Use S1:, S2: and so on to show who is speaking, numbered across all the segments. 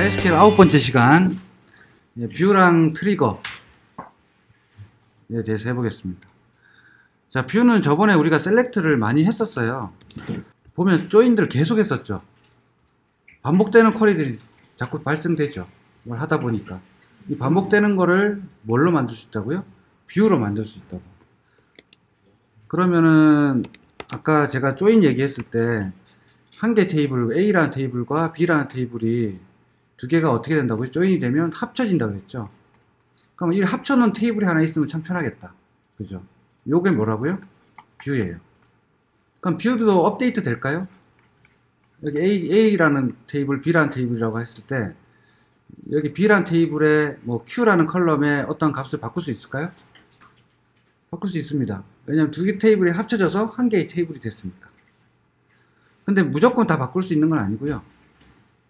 S1: MySQL 9번째 시간, 뷰랑 트리거에 대해서 해보겠습니다. 자, 뷰는 저번에 우리가 셀렉트를 많이 했었어요. 보면 조인들 계속 했었죠. 반복되는 쿼리들이 자꾸 발생되죠. 뭘 하다 보니까. 이 반복되는 거를 뭘로 만들 수 있다고요? 뷰로 만들 수 있다고. 그러면은 아까 제가 조인 얘기했을 때 한 개 테이블, A라는 테이블과 B라는 테이블이 두 개가 어떻게 된다고요? 조인이 되면 합쳐진다 그랬죠. 그럼 이 합쳐놓은 테이블이 하나 있으면 참 편하겠다. 그죠? 요게 뭐라고요? 뷰예요. 그럼 뷰도 업데이트 될까요? 여기 A라는 테이블, B라는 테이블이라고 했을 때 여기 B라는 테이블에 뭐 Q라는 컬럼에 어떤 값을 바꿀 수 있을까요? 바꿀 수 있습니다. 왜냐하면 두 개 테이블이 합쳐져서 한 개의 테이블이 됐으니까. 근데 무조건 다 바꿀 수 있는 건 아니고요.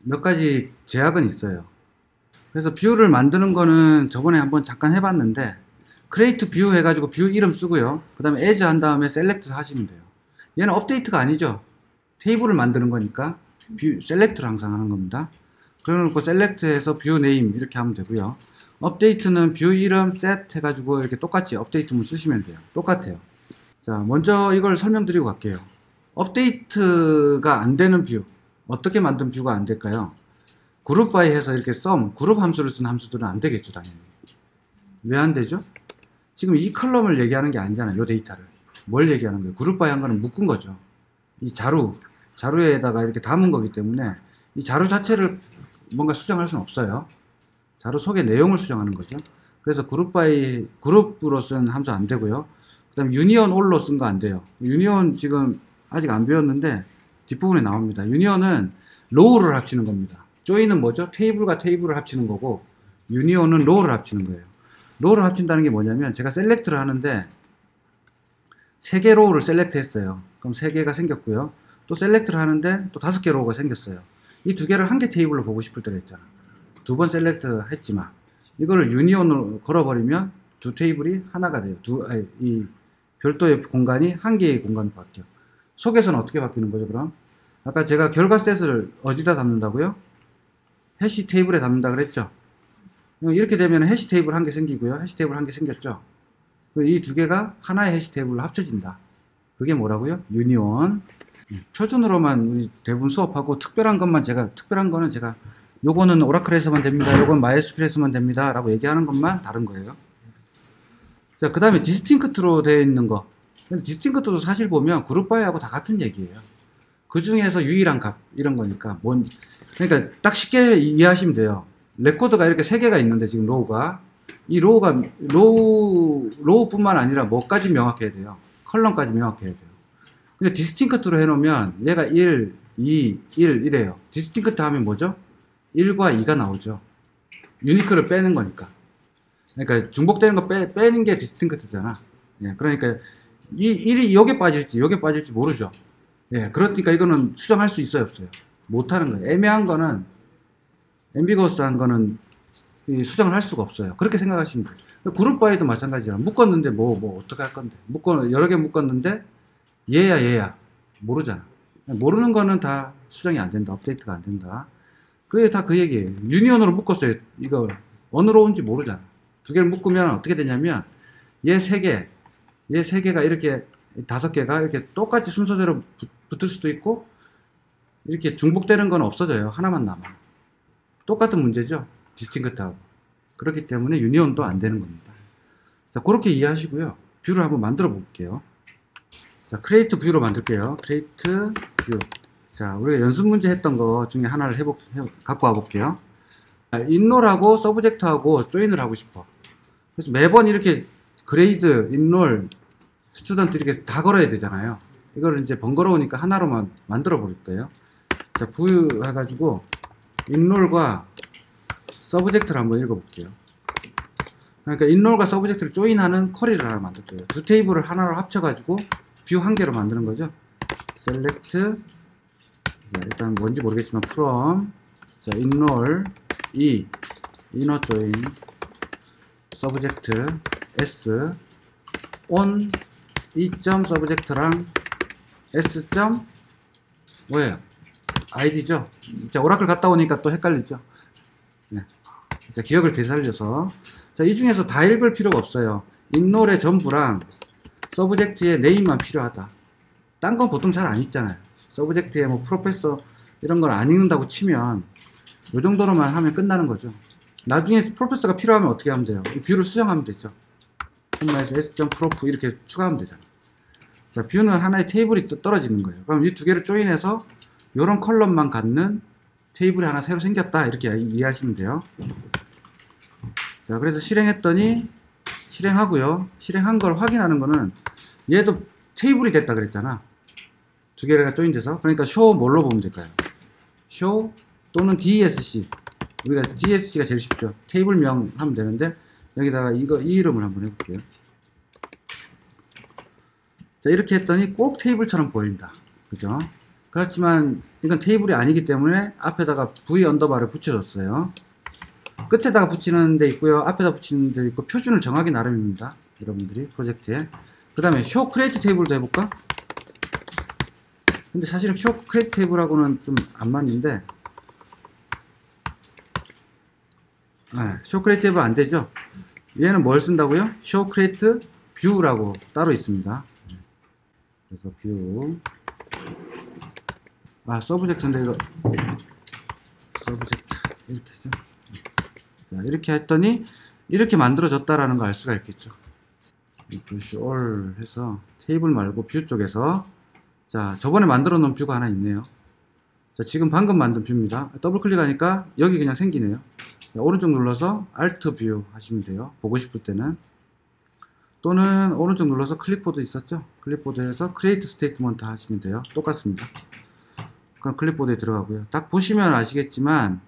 S1: 몇 가지 제약은 있어요. 그래서 뷰를 만드는 거는 저번에 한번 잠깐 해봤는데 create view 해가지고 뷰 이름 쓰고요. 그 다음에 as 한 다음에 select 하시면 돼요. 얘는 업데이트가 아니죠. 테이블을 만드는 거니까 뷰 select를 항상 하는 겁니다. 그래놓고 select해서 뷰 name 이렇게 하면 되고요. 업데이트는 뷰 이름 set 해가지고 이렇게 똑같이 업데이트문 쓰시면 돼요. 똑같아요. 자, 먼저 이걸 설명드리고 갈게요. 업데이트가 안 되는 뷰, 어떻게 만든 뷰가 안 될까요? 그룹 바이 해서 이렇게 sum, 그룹 함수를 쓴 함수들은 안 되겠죠, 당연히. 왜 안 되죠? 지금 이 컬럼을 얘기하는 게 아니잖아요, 이 데이터를. 뭘 얘기하는 거예요? 그룹 바이 한 거는 묶은 거죠. 이 자루에다가 이렇게 담은 거기 때문에 이 자루 자체를 뭔가 수정할 수는 없어요. 자루 속의 내용을 수정하는 거죠. 그래서 그룹 바이, 그룹으로 쓴 함수 안 되고요. 그 다음에 유니온 올로 쓴 거 안 돼요. 유니온 지금 아직 안 배웠는데 뒷부분에 나옵니다. 유니온은 로우를 합치는 겁니다. 조인은 뭐죠? 테이블과 테이블을 합치는 거고 유니온은 로우를 합치는 거예요. 로우를 합친다는 게 뭐냐면 제가 셀렉트를 하는데 3개 로우를 셀렉트 했어요. 그럼 3개가 생겼고요. 또 셀렉트를 하는데 또 5개 로우가 생겼어요. 이 두 개를 한 개 테이블로 보고 싶을 때가 있잖아. 2번 셀렉트 했지만 이거를 유니온으로 걸어버리면 두 테이블이 하나가 돼요. 이 별도의 공간이 한 개의 공간으로 바뀌어. 속에서는 어떻게 바뀌는 거죠, 그럼? 아까 제가 결과 셋을 어디다 담는다고요? 해시 테이블에 담는다 그랬죠? 이렇게 되면 해시 테이블 한 개 생기고요. 해시 테이블 한 개 생겼죠? 이 두 개가 하나의 해시 테이블로 합쳐진다. 그게 뭐라고요? 유니온. 표준으로만 우리 대부분 수업하고 특별한 거는 제가 요거는 오라클에서만 됩니다. 요건 마이스큐엘에서만 됩니다. 라고 얘기하는 것만 다른 거예요. 자, 그 다음에 디스팅크트로 되어 있는 거. 디스팅크트도 사실 보면 그룹 바이하고 다 같은 얘기예요. 그 중에서 유일한 값, 이런 거니까. 그러니까 딱 쉽게 이해하시면 돼요. 레코드가 이렇게 3개가 있는데, 지금 로우가. 이 로우뿐만 아니라 뭐까지 명확해야 돼요. 컬럼까지 명확해야 돼요. 근데 디스팅크트로 해놓으면 얘가 1, 2, 1 이래요. 디스팅크트 하면 뭐죠? 1과 2가 나오죠. 유니크를 빼는 거니까. 그러니까 중복되는 거 빼는 게 디스팅크트잖아. 예, 그러니까 이 1이 여기에 빠질지 모르죠. 예, 그러니까 이거는 수정할 수 있어요, 없어요? 못하는 거예요. 애매한 거는, 앰비거스한 거는 수정을 할 수가 없어요. 그렇게 생각하시면 돼요. 그룹 바이도 마찬가지야. 묶었는데 어떻게 할 건데? 여러 개 묶었는데 얘야 모르잖아. 모르는 거는 다 수정이 안 된다. 업데이트가 안 된다. 그게 다 그 얘기예요. 유니온으로 묶었어요. 이거 어느로 온지 모르잖아. 두 개를 묶으면 어떻게 되냐면 얘 세 개가 이렇게 5개가 이렇게 똑같이 순서대로 붙을 수도 있고 이렇게 중복되는 건 없어져요. 하나만 남아. 똑같은 문제죠. 디스팅크트하고. 그렇기 때문에 유니온도 안 되는 겁니다. 자, 그렇게 이해하시고요. 뷰를 한번 만들어 볼게요. 자, create 뷰로 만들게요. create 뷰. 자, 우리가 연습 문제 했던 거 중에 하나를 갖고 와 볼게요. 인롤하고 서브젝트하고 조인을 하고 싶어. 그래서 매번 이렇게 그레이드, 인롤, 스튜던트 이렇게 다 걸어야 되잖아요. 이걸 이제 번거로우니까 하나로만 만들어 볼 거예요. 자, 뷰 해가지고 인롤과 서브젝트를 한번 읽어 볼게요. 그러니까 인롤과 서브젝트를 조인하는 쿼리를 하나 만들 거예요. 두 테이블을 하나로 합쳐가지고 뷰 한 개로 만드는 거죠. select, 자, 일단 뭔지 모르겠지만 from, 자, inroll, inner join, subject, s, on, subject랑 s. 뭐예요? id죠. 자, 오라클 갔다 오니까 또 헷갈리죠. 자, 기억을 되살려서. 자, 이 중에서 다 읽을 필요가 없어요. 인롤의 전부랑 서브젝트의 네임만 필요하다. 딴 건 보통 잘 안 읽잖아요. 서브젝트에 뭐 프로페서 이런 걸 안 읽는다고 치면 이 정도로만 하면 끝나는 거죠. 나중에 프로페서가 필요하면 어떻게 하면 돼요? 이 뷰를 수정하면 되죠. 콤마에서 s.prof 이렇게 추가하면 되잖아요. 자, 뷰는 하나의 테이블이 떨어지는 거예요. 그럼 이 두 개를 조인해서 이런 컬럼만 갖는 테이블이 하나 새로 생겼다, 이렇게 이해하시면 돼요. 자, 그래서 실행했더니 실행하고요. 실행한 걸 확인하는 거는 얘도 테이블이 됐다 그랬잖아. 두 개가 조인돼서. 그러니까 show 뭘로 보면 될까요? show 또는 DSC. 우리가 DSC가 제일 쉽죠. 테이블명 하면 되는데 여기다가 이 이름을 한번 해볼게요. 자, 이렇게 했더니 꼭 테이블처럼 보인다. 그죠? 그렇지만 이건 테이블이 아니기 때문에 앞에다가 v 언더바를 붙여줬어요. 끝에다가 붙이는 데 있고요. 앞에다 붙이는 데 있고, 표준을 정하기 나름입니다. 여러분들이 프로젝트에. 그 다음에 show create 테이블도 해볼까? 근데 사실은 show create 테이블하고는 좀 안 맞는데, show create 테이블 안 되죠? 얘는 뭘 쓴다고요? show create view라고 따로 있습니다. 그래서 view. 서브젝트인데 이거 서브젝트 이렇게 써. 자, 이렇게 했더니 이렇게 만들어졌다라는 걸 알 수가 있겠죠. push all 해서 테이블 말고 뷰 쪽에서, 자, 저번에 만들어 놓은 뷰가 하나 있네요. 자, 지금 방금 만든 뷰입니다. 더블 클릭하니까 여기 그냥 생기네요. 자, 오른쪽 눌러서 Alt 뷰 하시면 돼요. 보고 싶을 때는. 또는 오른쪽 눌러서 클립보드 있었죠? 클립보드에서 create statement 하시면 돼요. 똑같습니다. 그럼 클립보드에 들어가고요. 딱 보시면 아시겠지만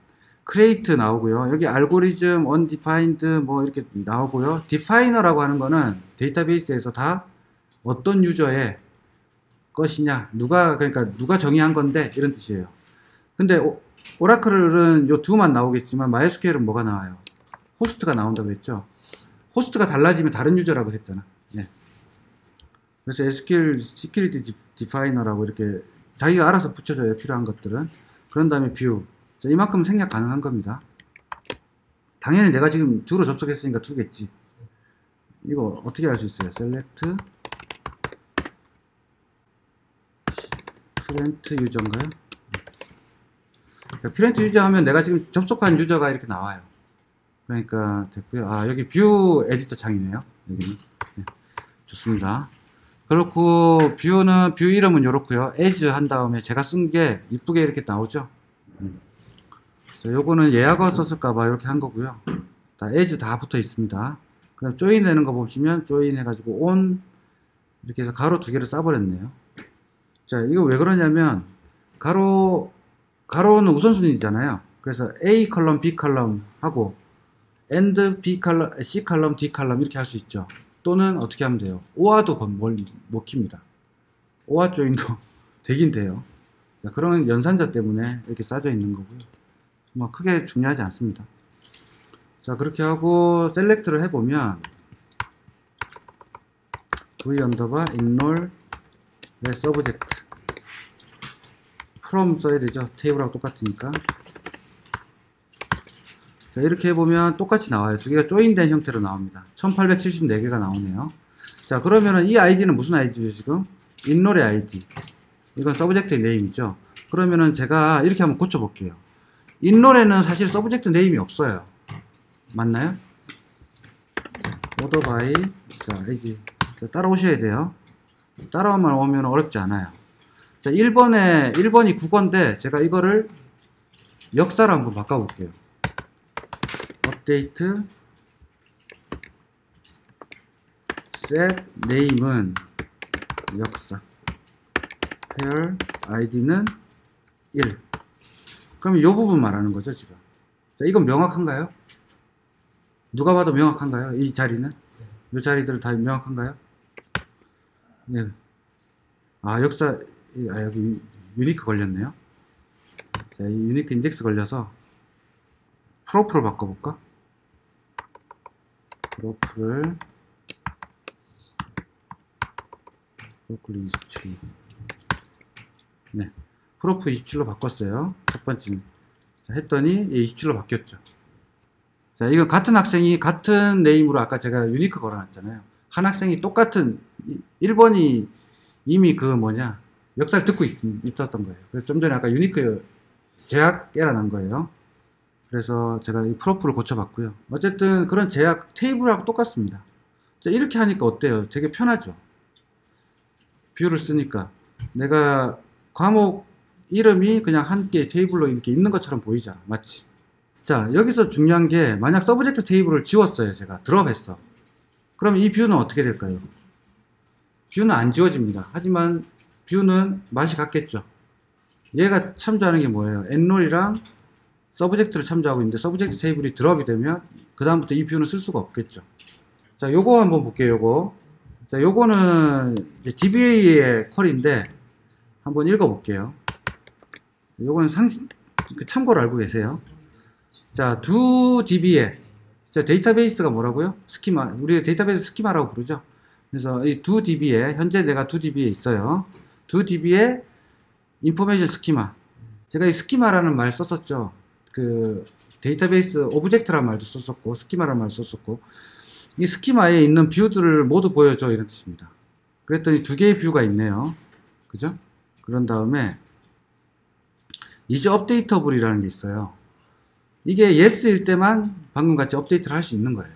S1: create 나오고요. 여기 알고리즘, undefined 뭐 이렇게 나오고요. definer라고 하는 거는 데이터베이스에서 다 어떤 유저의 것이냐, 그러니까 누가 정의한 건데, 이런 뜻이에요. 근데 오라클은 요 두만 나오겠지만 MySQL은 뭐가 나와요? 호스트가 나온다고 했죠. 호스트가 달라지면 다른 유저라고 했잖아. 네. 그래서 SQL Security Definer라고 이렇게 자기가 알아서 붙여줘요. 필요한 것들은. 그런 다음에 뷰. 자, 이만큼 생략 가능한 겁니다. 당연히 내가 지금 뷰로 접속했으니까 두겠지. 이거 어떻게 할 수 있어요? Select current 유저인가요? current 유저 하면 내가 지금 접속한 유저가 이렇게 나와요. 그러니까 됐고요. 여기 뷰 에디터 창이네요. 여기는. 네. 좋습니다. 그렇고 뷰는 뷰 이름은 이렇고요. as 한 다음에 제가 쓴 게 이쁘게 이렇게 나오죠. 자, 요거는 예약어 썼을까봐 이렇게 한 거고요. 다 as 다 붙어 있습니다. 그 다음 조인 되는 거 보시면 조인 해가지고 on 이렇게 해서 가로 두 개를 싸버렸네요. 자, 이거 왜 그러냐면 가로는 우선순위잖아요. 그래서 A 컬럼, B 컬럼 하고 and B 컬럼, C 컬럼, D 컬럼 이렇게 할 수 있죠. 또는 어떻게 하면 돼요? OR도 못 킵니다. OR 조인도 되긴 돼요. 자, 그런 연산자 때문에 이렇게 싸져 있는 거고요. 뭐 크게 중요하지 않습니다. 자, 그렇게 하고 셀렉트를 해보면 v 언더바 enroll subject from 써야 되죠. 테이블하고 똑같으니까. 자, 이렇게 해보면 똑같이 나와요. 두 개가 조인된 형태로 나옵니다. 1874개가 나오네요. 자, 그러면은 이 아이디는 무슨 아이디죠, 지금? 인롤의 아이디. 이건 서브젝트 네임이죠. 그러면은 제가 이렇게 한번 고쳐볼게요. 인롤에는 사실 서브젝트 네임이 없어요. 맞나요? 오더 바이, 자, 아이디. 자, 따라오셔야 돼요. 따라오면 어렵지 않아요. 자, 1번이 국어인데, 제가 이거를 역사로 한번 바꿔볼게요. 업데이트 set name은 역사, where id는 1. 그럼 이 부분 말하는 거죠, 지금. 자, 이건 명확한가요? 누가 봐도 명확한가요? 이 자리는? 이 자리들은 다 명확한가요? 네. 역사, 여기 유니크 걸렸네요. 자, 이 유니크 인덱스 걸려서 프로프를 바꿔볼까? 프로프를 27. 네. 프로프 27로 바꿨어요. 첫 번째는. 자, 했더니 27로 바뀌었죠. 자, 이거 같은 학생이 같은 네임으로 아까 제가 유니크 걸어놨잖아요. 한 학생이 똑같은 1번이 이미 그 뭐냐 역사를 듣고 있었던 거예요. 그래서 좀 전에 아까 유니크 제약 에러 난 거예요. 그래서 제가 이 프로프를 고쳐봤고요. 어쨌든 그런 제약 테이블하고 똑같습니다. 자, 이렇게 하니까 어때요? 되게 편하죠. 뷰를 쓰니까 내가 과목 이름이 그냥 한 개의 테이블로 이렇게 있는 것처럼 보이잖아. 맞지? 자, 여기서 중요한 게 만약 서브젝트 테이블을 지웠어요. 제가 드롭했어. 그럼 이 뷰는 어떻게 될까요? 뷰는 안 지워집니다. 하지만 뷰는 맛이 같겠죠. 얘가 참조하는 게 뭐예요? 엔롤이랑 서브젝트를 참조하고 있는데 서브젝트 테이블이 드롭이 되면 그 다음부터 이 뷰는 쓸 수가 없겠죠. 자, 요거 한번 볼게요. 요거. 자, 요거는 이제 DBA의 퀄인데 한번 읽어볼게요. 요거는 참고로 알고 계세요. 자, 두 DBA. 자, 데이터베이스가 뭐라고요? 스키마. 우리 데이터베이스 스키마라고 부르죠. 그래서 이 두 DB에 현재 내가 두 DB에 있어요. 두 DB에 인포메이션 스키마. 제가 이 스키마라는 말 썼었죠. 그 데이터베이스 오브젝트라는 말도 썼었고 스키마라는 말도 썼었고 이 스키마에 있는 뷰들을 모두 보여줘 이런 뜻입니다. 그랬더니 두 개의 뷰가 있네요. 그죠? 그런 다음에 이제 업데이터블이라는 게 있어요. 이게 yes일 때만 방금 같이 업데이트를 할 수 있는 거예요.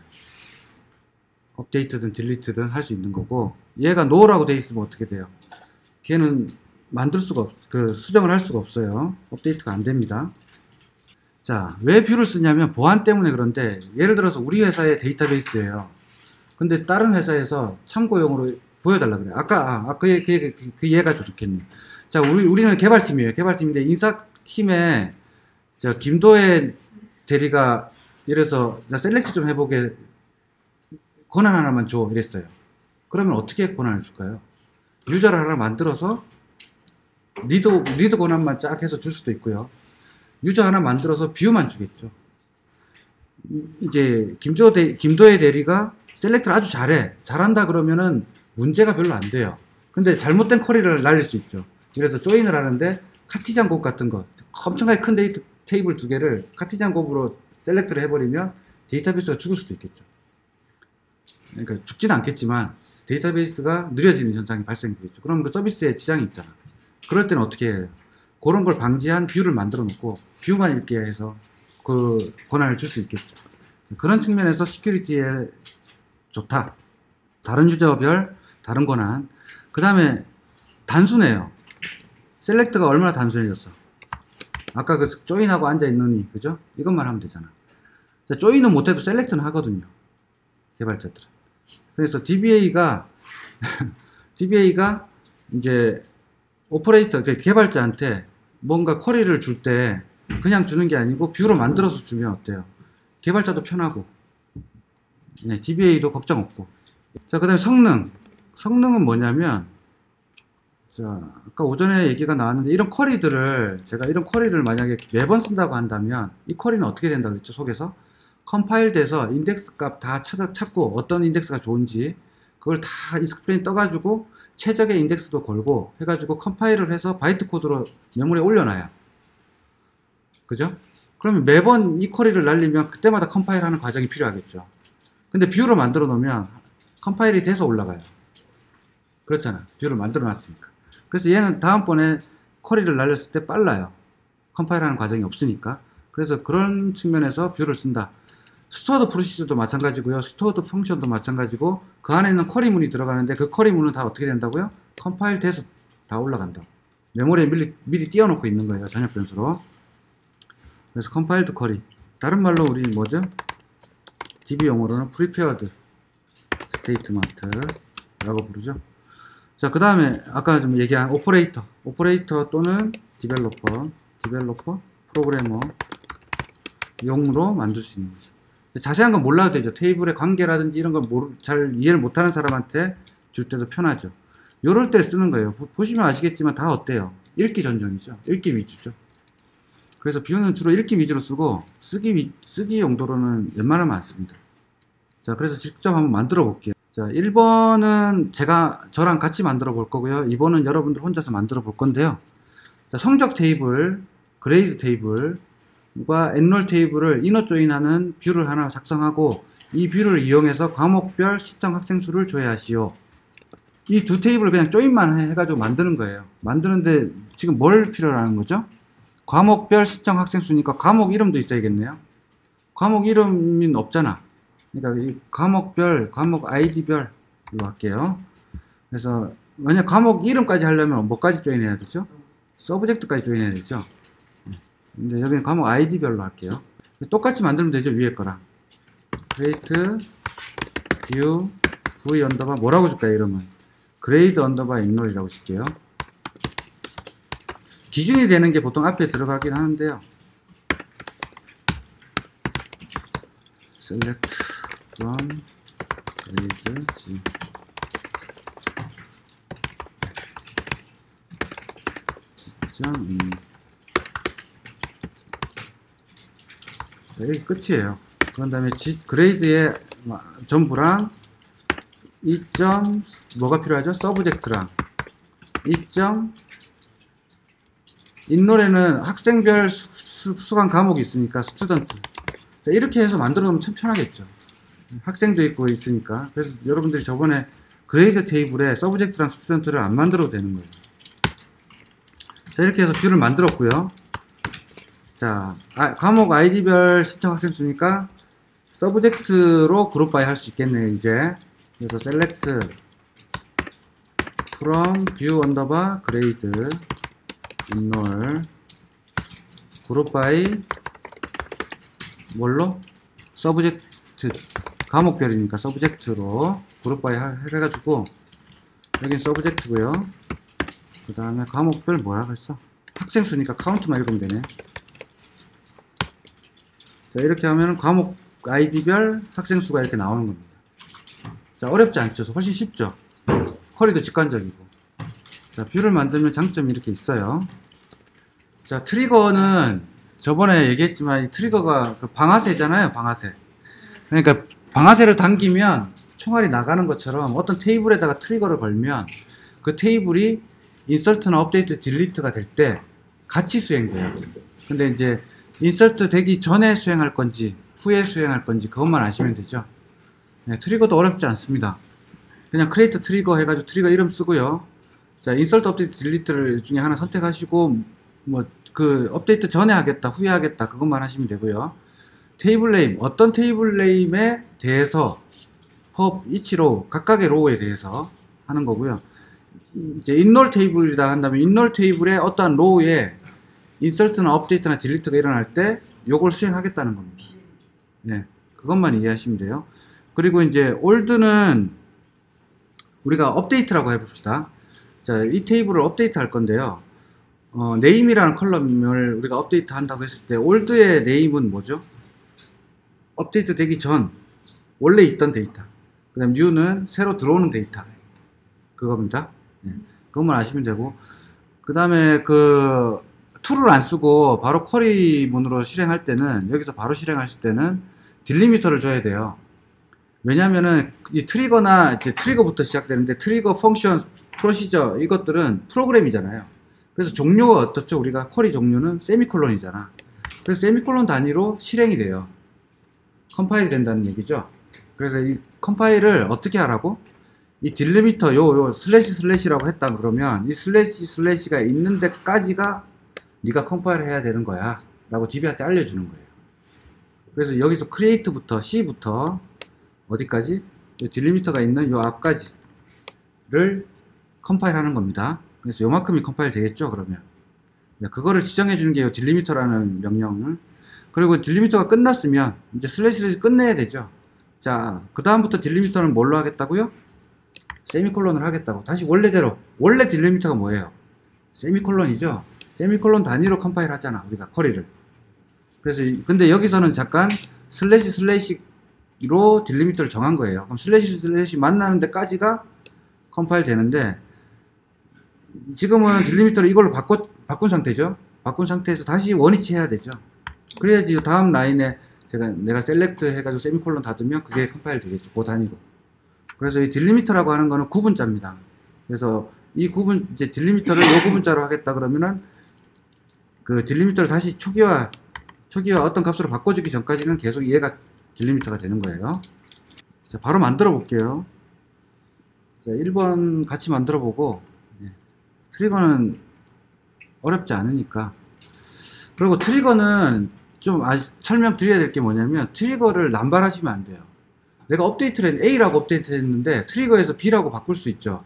S1: 업데이트든 딜리트든 할 수 있는 거고 얘가 no라고 돼 있으면 어떻게 돼요? 걔는 만들 수가 수정을 할 수가 없어요. 업데이트가 안 됩니다. 자, 왜 뷰를 쓰냐면 보안 때문에. 그런데 예를 들어서 우리 회사의 데이터베이스예요. 근데 다른 회사에서 참고용으로 보여달라 그래요. 아까 그 얘가 좋겠네요. 자, 우리는 개발팀이에요. 개발팀인데 인사팀에 김도혜 대리가 이래서 나 셀렉트 좀 해보게 권한 하나만 줘 이랬어요. 그러면 어떻게 권한을 줄까요? 유저를 하나 만들어서 리드 권한만 쫙 해서 줄 수도 있고요. 유저 하나 만들어서 뷰만 주겠죠. 이제 김도혜 대리가 셀렉트를 아주 잘한다 그러면은 문제가 별로 안 돼요. 근데 잘못된 쿼리를 날릴 수 있죠. 그래서 조인을 하는데 카티잔 곱 같은 거 엄청나게 큰 테이블 두 개를 카티잔 곱으로 셀렉트를 해버리면 데이터베이스가 죽을 수도 있겠죠. 그러니까 죽지는 않겠지만 데이터베이스가 느려지는 현상이 발생되겠죠. 그럼 그 서비스에 지장이 있잖아. 그럴 때는 어떻게 해요? 그런 걸 방지한 뷰를 만들어 놓고 뷰만 읽게 해서 그 권한을 줄 수 있겠죠. 그런 측면에서 시큐리티에 좋다. 다른 유저별 다른 권한. 그 다음에 단순해요. 셀렉트가 얼마나 단순해졌어. 아까 그 조인하고 앉아있느니 그죠? 이것만 하면 되잖아. 자, 조인은 못해도 셀렉트는 하거든요. 개발자들은. 그래서 DBA가 이제 오퍼레이터, 개발자한테 뭔가 쿼리를 줄 때 그냥 주는 게 아니고 뷰로 만들어서 주면 어때요? 개발자도 편하고, 네, DBA도 걱정 없고. 자, 그 다음에 성능은 뭐냐면, 자, 아까 오전에 얘기가 나왔는데 이런 쿼리들을 제가 이런 쿼리를 만약에 매번 쓴다고 한다면 이 쿼리는 어떻게 된다고 그랬죠? 속에서 컴파일 돼서 인덱스 값 다 찾고 어떤 인덱스가 좋은지 그걸 다 익스플레인 떠가지고 최적의 인덱스도 걸고 해가지고 컴파일을 해서 바이트 코드로 메모리에 올려놔요. 그죠? 그러면 매번 이 쿼리를 날리면 그때마다 컴파일하는 과정이 필요하겠죠. 근데 뷰로 만들어 놓으면 컴파일이 돼서 올라가요. 그렇잖아. 뷰를 만들어 놨으니까. 그래서 얘는 다음번에 쿼리를 날렸을 때 빨라요. 컴파일하는 과정이 없으니까. 그래서 그런 측면에서 뷰를 쓴다. 스토어드 프로시저도 마찬가지고요. 스토어드 펑션도 마찬가지고 그 안에 있는 쿼리문이 들어가는데 그 쿼리문은 다 어떻게 된다고요? 컴파일 돼서 다 올라간다. 메모리에 미리 띄워놓고 있는 거예요. 전역 변수로. 그래서 컴파일드 쿼리. 다른 말로 우리 뭐죠? DB 용어로는 prepared statement라고 부르죠. 자, 그 다음에 아까 좀 얘기한 오퍼레이터 또는 디벨로퍼, 프로그래머 용으로 만들 수 있는 거죠. 자세한 건 몰라도 되죠. 테이블의 관계라든지 이런 걸 잘 이해를 못하는 사람한테 줄 때도 편하죠. 요럴 때 쓰는 거예요. 보시면 아시겠지만 다 어때요? 읽기 전용이죠. 읽기 위주죠. 그래서 뷰는 주로 읽기 위주로 쓰고 쓰기 용도로는 웬만하면 안 씁니다. 자, 그래서 직접 한번 만들어 볼게요. 자, 1번은 저랑 같이 만들어 볼 거고요. 2번은 여러분들 혼자서 만들어 볼 건데요. 자, 성적 테이블, 그레이드 테이블, 엔롤 테이블을 이너 조인하는 뷰를 하나 작성하고 이 뷰를 이용해서 과목별 시청 학생 수를 조회하시오. 이 두 테이블을 그냥 조인만 해가지고 만드는 거예요. 만드는데 지금 뭘 필요로 하는 거죠? 과목별 시청 학생 수니까 과목 이름도 있어야겠네요. 과목 이름은 없잖아. 그러니까 이 과목별, 과목 아이디별로 할게요. 그래서 만약 과목 이름까지 하려면 뭐까지 조인해야 되죠? 서브젝트까지 조인해야 되죠. 근데 여기는 과목 아이디별로 할게요. 똑같이 만들면 되죠, 위에 거랑. create view v 언더바 뭐라고 줄까요, 이름은? grade 언더바 enroll이라고 줄게요. 기준이 되는 게 보통 앞에 들어가긴 하는데요. select from grade g 자, 여기 끝이에요. 그런 다음에 그레이드의 전부랑 뭐가 필요하죠? 서브젝트랑 인롤에는 학생별 수강 과목이 있으니까 스튜던트. 자, 이렇게 해서 만들어 놓으면 참 편하겠죠. 학생도 있고 있으니까. 그래서 여러분들이 저번에 그레이드 테이블에 서브젝트랑 스튜던트를 안 만들어도 되는 거예요. 자, 이렇게 해서 뷰를 만들었고요. 자, 과목 아이디별 신청 학생 수니까 서브젝트로 그룹 바이 할 수 있겠네요, 이제. 그래서 select from view 언더바 grade enroll 그룹 바이 뭘로? 서브젝트 과목별이니까 서브젝트로 그룹 바이 해가지고 여긴 서브젝트고요. 그 다음에 과목별 뭐라고 했어? 학생 수니까 카운트만 읽으면 되네. 자, 이렇게 하면 과목 아이디별 학생 수가 이렇게 나오는 겁니다. 자, 어렵지 않죠? 훨씬 쉽죠? 쿼리도 직관적이고. 자, 뷰를 만들면 장점이 이렇게 있어요. 자, 트리거는 저번에 얘기했지만 이 트리거가 그 방아쇠잖아요, 방아쇠. 그러니까 방아쇠를 당기면 총알이 나가는 것처럼 어떤 테이블에다가 트리거를 걸면 그 테이블이 인설트나 업데이트, 딜리트가 될 때 같이 수행돼요. 근데 이제 인설트 되기 전에 수행할 건지 후에 수행할 건지 그것만 아시면 되죠. 네, 트리거도 어렵지 않습니다. 그냥 크리에이트 트리거 해가지고 트리거 이름 쓰고요. 자, 인설트 업데이트 딜리트를 중에 하나 선택하시고 뭐 그 업데이트 전에 하겠다 후에 하겠다 그것만 하시면 되고요. 테이블 네임, 어떤 테이블 네임에 대해서 펍, 이치로 각각의 로우에 대해서 하는 거고요. 이제 인롤 테이블이다 한다면 인롤 테이블에 어떠한 로우에 인설트나 업데이트나 딜리트가 일어날 때 요걸 수행하겠다는 겁니다. 네, 그것만 이해하시면 돼요. 그리고 이제 올드는 우리가 업데이트라고 해봅시다. 자, 이 테이블을 업데이트 할 건데요. 네임이라는 컬럼을 우리가 업데이트 한다고 했을 때 올드의 네임은 뭐죠? 업데이트 되기 전 원래 있던 데이터. 그 다음 뉴는 새로 들어오는 데이터. 그겁니다. 네, 그것만 아시면 되고, 그 다음에 그 툴을 안 쓰고 바로 쿼리문으로 실행할 때는, 여기서 바로 실행하실 때는 딜리미터를 줘야 돼요. 왜냐면은 이 트리거나 이제 트리거부터 시작되는데 트리거, 펑션, 프로시저 이것들은 프로그램이잖아요. 그래서 종류가 어떻죠? 우리가 쿼리 종류는 세미콜론이잖아. 그래서 세미콜론 단위로 실행이 돼요. 컴파일이 된다는 얘기죠. 그래서 이 컴파일을 어떻게 하라고? 이 딜리미터 요 슬래시라고 했다 그러면 이 슬래시가 있는 데까지가 네가 컴파일 해야 되는 거야 라고 DB한테 알려주는 거예요. 그래서 여기서 create부터 C부터 어디까지? 이 딜리미터가 있는 요 앞까지를 컴파일 하는 겁니다. 그래서 요만큼이 컴파일 되겠죠, 그러면. 그거를 지정해 주는 게 요 딜리미터라는 명령을. 그리고 딜리미터가 끝났으면 이제 슬래시를 끝내야 되죠. 자, 그 다음부터 딜리미터는 뭘로 하겠다고요? 세미콜론을 하겠다고. 다시 원래대로. 원래 딜리미터가 뭐예요? 세미콜론이죠. 세미콜론 단위로 컴파일 하잖아, 우리가 쿼리를. 그래서 근데 여기서는 잠깐 슬래시로 딜리미터를 정한 거예요. 그럼 슬래시 만나는 데까지가 컴파일 되는데, 지금은 딜리미터를 이걸로 바꾼 상태죠. 바꾼 상태에서 다시 원위치 해야 되죠. 그래야지 다음 라인에 내가 셀렉트 해가지고 세미콜론 닫으면 그게 컴파일 되겠죠. 그 단위로. 그래서 이 딜리미터라고 하는 거는 구분자입니다. 그래서 이 이제 딜리미터를 요 구분자로 하겠다 그러면은 그 딜리미터를 다시 초기화 초기화 어떤 값으로 바꿔주기 전까지는 계속 얘가 딜리미터가 되는 거예요. 자, 바로 만들어 볼게요. 자, 1번 같이 만들어 보고, 트리거는 어렵지 않으니까. 그리고 트리거는 좀 설명드려야 될 게 뭐냐면, 트리거를 남발하시면 안 돼요. 내가 업데이트를 A라고 업데이트 했는데 트리거에서 B라고 바꿀 수 있죠.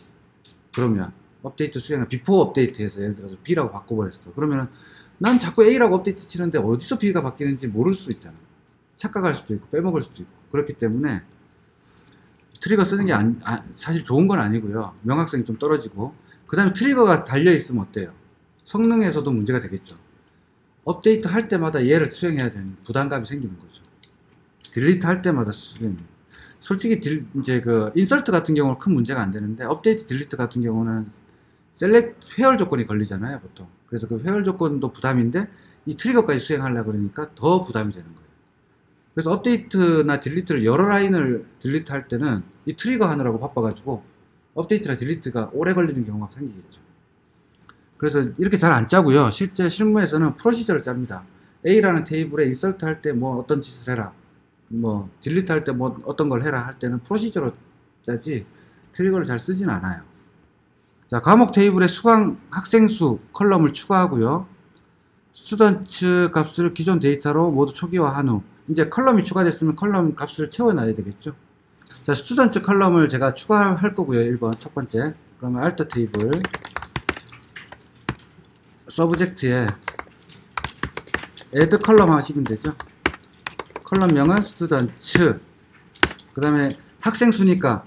S1: 그러면 업데이트 수행을 비포 업데이트해서 예를 들어서 B라고 바꿔버렸어. 그러면은 난 자꾸 A라고 업데이트 치는데 어디서 B가 바뀌는지 모를 수 있잖아. 착각할 수도 있고 빼먹을 수도 있고. 그렇기 때문에 트리거 쓰는 게 사실 좋은 건 아니고요. 명확성이 좀 떨어지고, 그 다음에 트리거가 달려있으면 어때요? 성능에서도 문제가 되겠죠. 업데이트 할 때마다 얘를 수행해야 되는 부담감이 생기는 거죠. 딜리트 할 때마다 수행. 솔직히 이제 그 인설트 같은 경우는 큰 문제가 안 되는데, 업데이트 딜리트 같은 경우는 셀렉트 회열 조건이 걸리잖아요, 보통. 그래서 그 회열 조건도 부담인데 이 트리거까지 수행하려고 그러니까 더 부담이 되는 거예요. 그래서 업데이트나 딜리트를 여러 라인을 딜리트 할 때는 이 트리거 하느라고 바빠가지고 업데이트나 딜리트가 오래 걸리는 경우가 생기겠죠. 그래서 이렇게 잘 안 짜고요. 실제 실무에서는 프로시저를 짭니다. A라는 테이블에 인설트 할 때 뭐 어떤 짓을 해라, 뭐 딜리트 할 때 뭐 어떤 걸 해라 할 때는 프로시저로 짜지 트리거를 잘 쓰진 않아요. 자, 과목 테이블에 수강 학생 수 컬럼을 추가하고요. 스튜던트 값을 기존 데이터로 모두 초기화한 후 이제 컬럼이 추가됐으면 컬럼 값을 채워놔야 되겠죠. 자, 스튜던트 컬럼을 제가 추가할 거고요. 1번 첫 번째. 그러면 알터 테이블 서브젝트에 add 컬럼 하시면 되죠. 컬럼명은 스튜던트, 그 다음에 학생 수니까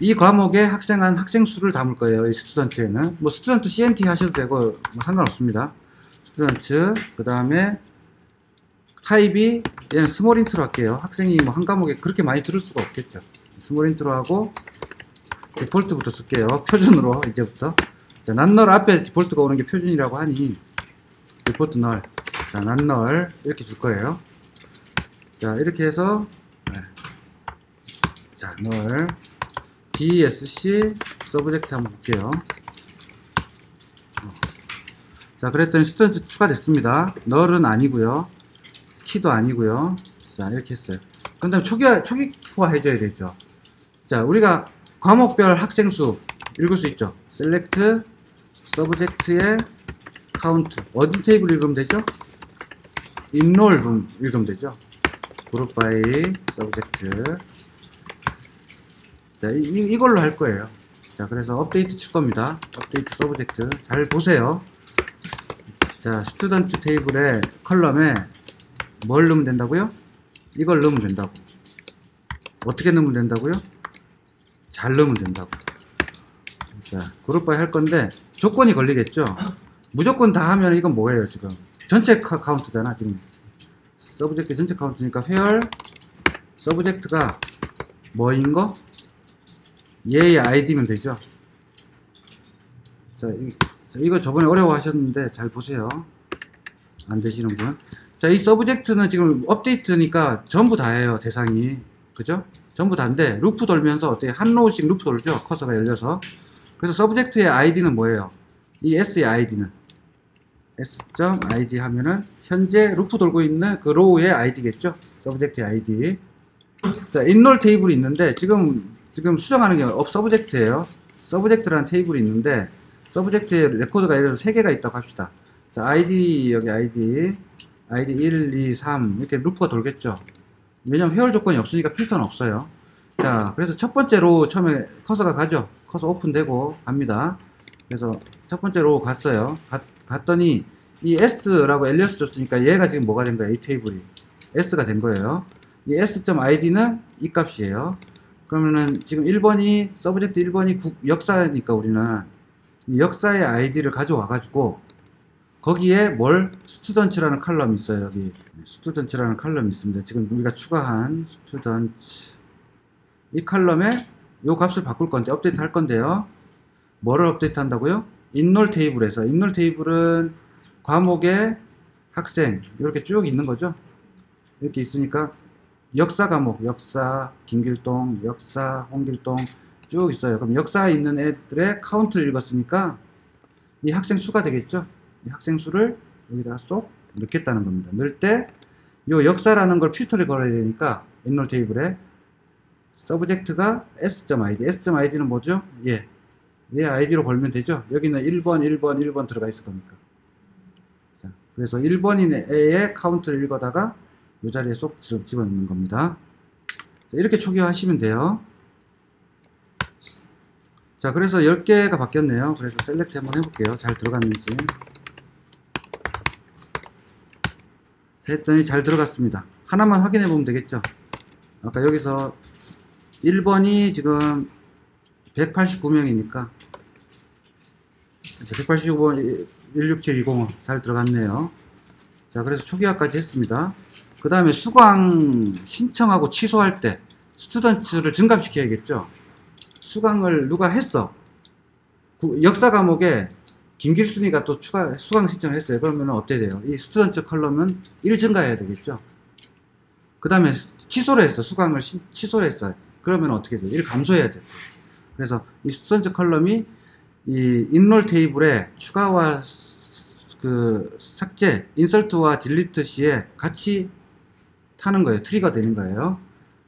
S1: 이 과목에 학생한 학생 수를 담을 거예요. 이 스튜던트에는 뭐 스튜던트 CNT 하셔도 되고 뭐 상관없습니다. 스튜던트, 그 다음에 타입이 얘는 스몰 인트로 할게요. 학생이 뭐 한 과목에 그렇게 많이 들을 수가 없겠죠. 스몰 인트로 하고 디폴트부터 쓸게요. 표준으로 이제부터. 자, 난널 앞에 디폴트가 오는 게 표준이라고 하니 디폴트 널. 자, 난널 이렇게 줄 거예요. 자, 이렇게 해서 자, 널 DSC 서브젝트 한번 볼게요. 자, 그랬더니 스튜던트 추가됐습니다. 널은 아니고요, 키도 아니고요. 자, 이렇게 했어요. 그 다음에 초기화 해줘야 되죠. 자, 우리가 과목별 학생 수 읽을 수 있죠. 셀렉트 서브젝트의 카운트 어디 테이블 읽으면 되죠? 인롤 읽으면 되죠. 그룹 바이 서브젝트. 자, 이걸로 할 거예요. 자, 그래서 업데이트 칠 겁니다. 업데이트 서브젝트 잘 보세요. 자, 스튜던트 테이블에 컬럼에 뭘 넣으면 된다고요? 이걸 넣으면 된다고. 어떻게 넣으면 된다고요? 잘 넣으면 된다고. 자, 그룹 바이 할 건데 조건이 걸리겠죠. 무조건 다 하면 이건 뭐예요? 지금 전체 카운트잖아. 지금 서브젝트 전체 카운트니까 회열 서브젝트가 뭐인 거? 얘의 아이디면 되죠. 자, 이거 저번에 어려워 하셨는데 잘 보세요. 안 되시는 분. 자, 이 서브젝트는 지금 업데이트니까 전부 다예요. 대상이. 그죠? 전부 다인데 루프 돌면서 어떻게 한 로우씩 루프 돌죠. 커서가 열려서. 그래서 서브젝트의 아이디는 뭐예요? 이 S의 아이디는 S.id 하면은 현재 루프 돌고 있는 그 로우의 아이디겠죠. 서브젝트의 아이디. 자, 인롤 테이블이 있는데 지금 수정하는 게 서브젝트예요. 서브젝트라는 테이블이 있는데 서브젝트에 레코드가 예를 들어서 3개가 있다고 합시다. 자, ID 여기 ID 1, 2, 3 이렇게 루프가 돌겠죠. 왜냐면 회열 조건이 없으니까 필터는 없어요. 자, 그래서 첫 번째 로우 처음에 커서가 가죠. 커서 오픈되고 갑니다. 그래서 첫 번째 로우 갔어요. 갔더니 이 S라고 엘리어스 줬으니까 얘가 지금 뭐가 된 거야? 이 테이블이 S가 된 거예요. 이 S.id는 이 값이에요. 그러면은 지금 1번이 서브젝트 1번이 역사니까 우리는 이 역사의 아이디를 가져와 가지고 거기에 스튜던트라는 컬럼이 있어요. 여기 스튜던트라는 컬럼이 있습니다. 지금 우리가 추가한 스튜던트 이 컬럼에 요 값을 바꿀 건데 업데이트 할 건데요. 뭐를 업데이트 한다고요? 인롤 테이블에서. 인롤 테이블은 과목에 학생 이렇게 쭉 있는 거죠. 이렇게 있으니까 역사 과목, 역사 김길동, 역사 홍길동 쭉 있어요. 그럼 역사에 있는 애들의 카운트를 읽었으니까 이 학생 수가 되겠죠. 이 학생 수를 여기다가 쏙 넣겠다는 겁니다. 넣을 때 요 역사라는 걸 필터를 걸어야 되니까 인롤 테이블에 서브젝트가 s.id, s.id는 뭐죠? 얘 아이디로 걸면 되죠. 여기는 1번, 1번, 1번 들어가 있을 거니까. 자, 그래서 1번인 A의 카운트를 읽어다가 이 자리에 쏙 집어넣는 겁니다. 자, 이렇게 초기화하시면 돼요. 자, 그래서 10개가 바뀌었네요. 그래서 셀렉트 한번 해볼게요. 잘 들어갔는지. 자, 했더니 잘 들어갔습니다. 하나만 확인해 보면 되겠죠. 아까 여기서 1번이 지금 189명이니까 189번 16720 잘 들어갔네요. 자, 그래서 초기화까지 했습니다. 그 다음에 수강 신청하고 취소할 때 스튜던트를 증감시켜야겠죠. 수강을 누가 했어. 역사 과목에 김길순이가 또 추가 수강 신청을 했어요. 그러면 어떻게 돼요? 이 스튜던트 컬럼은 1 증가해야 되겠죠. 그 다음에 취소를 했어. 수강을 취소를 했어. 그러면 어떻게 돼요? 1 감소해야 돼요. 그래서 이 스튜던트 컬럼이 이 인롤 테이블에 추가와 그 삭제, 인설트와 딜리트 시에 같이 타는 거예요. 트리거 되는 거예요.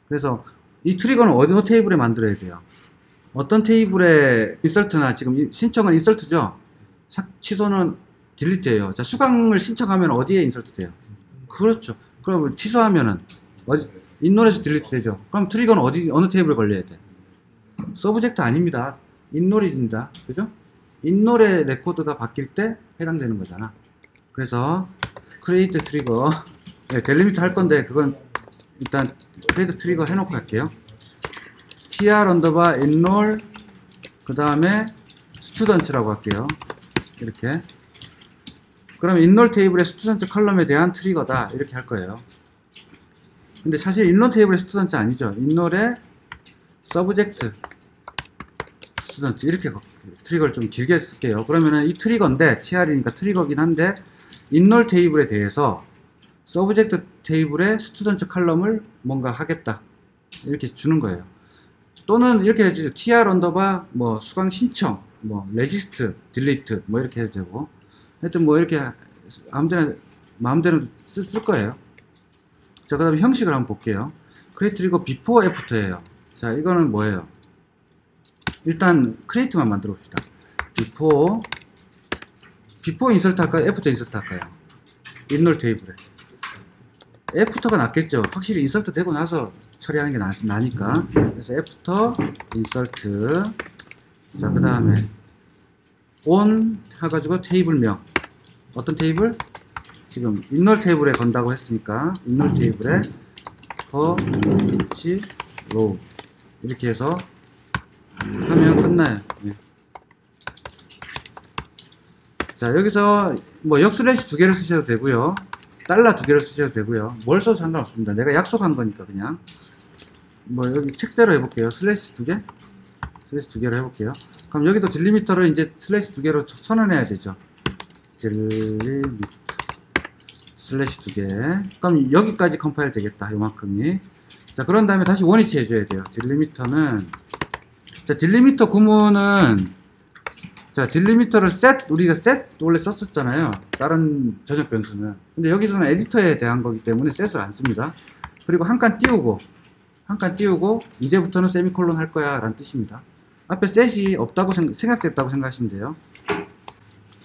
S1: 그래서 이 트리거는 어느 테이블에 만들어야 돼요? 어떤 테이블에 인설트나 지금 신청은 인설트죠? 취소는 딜리트예요. 자, 수강을 신청하면 어디에 인설트 돼요? 그렇죠. 그럼 취소하면은 인롤에서 딜리트 되죠. 그럼 트리거는 어느 테이블에 걸려야 돼? 서브젝트 아닙니다. 인롤입니다. 그죠? 인롤의 레코드가 바뀔 때 해당되는 거잖아. 그래서 create 트리거 델리미트 할 건데 그건 일단 create 트리거 해놓고 할게요. tr 언더바 enroll 그 다음에 student라고 할게요. 이렇게. 그러면 인롤 테이블의 스튜던트 컬럼에 대한 트리거다 이렇게 할 거예요. 근데 사실 인롤 테이블의 스튜던트 아니죠. 인롤의 서브젝트 스튜던트 이렇게 트리거를 좀 길게 쓸게요. 그러면은 이 트리거인데 tr이니까 트리거긴 한데 인롤 테이블에 대해서 서브젝트 테이블의 스튜던트 컬럼을 뭔가 하겠다 이렇게 주는 거예요. 또는 이렇게 해야지 tr 언더바 뭐 수강 신청 뭐 레지스트 딜리트 뭐 이렇게 해도 되고 하여튼 뭐 이렇게 마음대로 쓸 거예요. 자, 그 다음에 형식을 한번 볼게요. 크리에이트 트리거 비포 애프터예요. 자, 이거는 뭐예요? 일단 크리에이트만 만들어 봅시다. 비포 인설트 할까요? 애프터 인설트 할까요? 인롤 테이블에 애프터가 낫겠죠. 확실히 인설트 되고 나서 처리하는 게 나니까. 그래서 애프터 인설트. 자, 그 다음에 on 해가지고 테이블명 어떤 테이블? 지금 인롤 테이블에 건다고 했으니까 인롤 테이블에 for each row 이렇게 해서 하면 끝나요. 네. 자, 여기서 뭐 역슬래시 2개를 쓰셔도 되고요. 달러 2개를 쓰셔도 되고요. 뭘 써도 상관없습니다. 내가 약속한 거니까 그냥 뭐 여기 책대로 해볼게요. 슬래시 2개? 슬래시 2개로 해볼게요. 그럼 여기도 딜리미터를 이제 슬래시 2개로 선언해야 되죠. 딜리미터 슬래시 2개. 그럼 여기까지 컴파일 되겠다. 요만큼이. 자, 그런 다음에 다시 원위치 해줘야 돼요. 딜리미터는 자, 딜리미터 구문은 자, 딜리미터를 우리가 set 원래 썼었잖아요. 다른 전역 변수는. 근데 여기서는 에디터에 대한 거기 때문에 set을 안 씁니다. 그리고 한 칸 띄우고 이제부터는 세미콜론 할 거야 라는 뜻입니다. 앞에 set이 없다고 생각됐다고 생각하시면 돼요.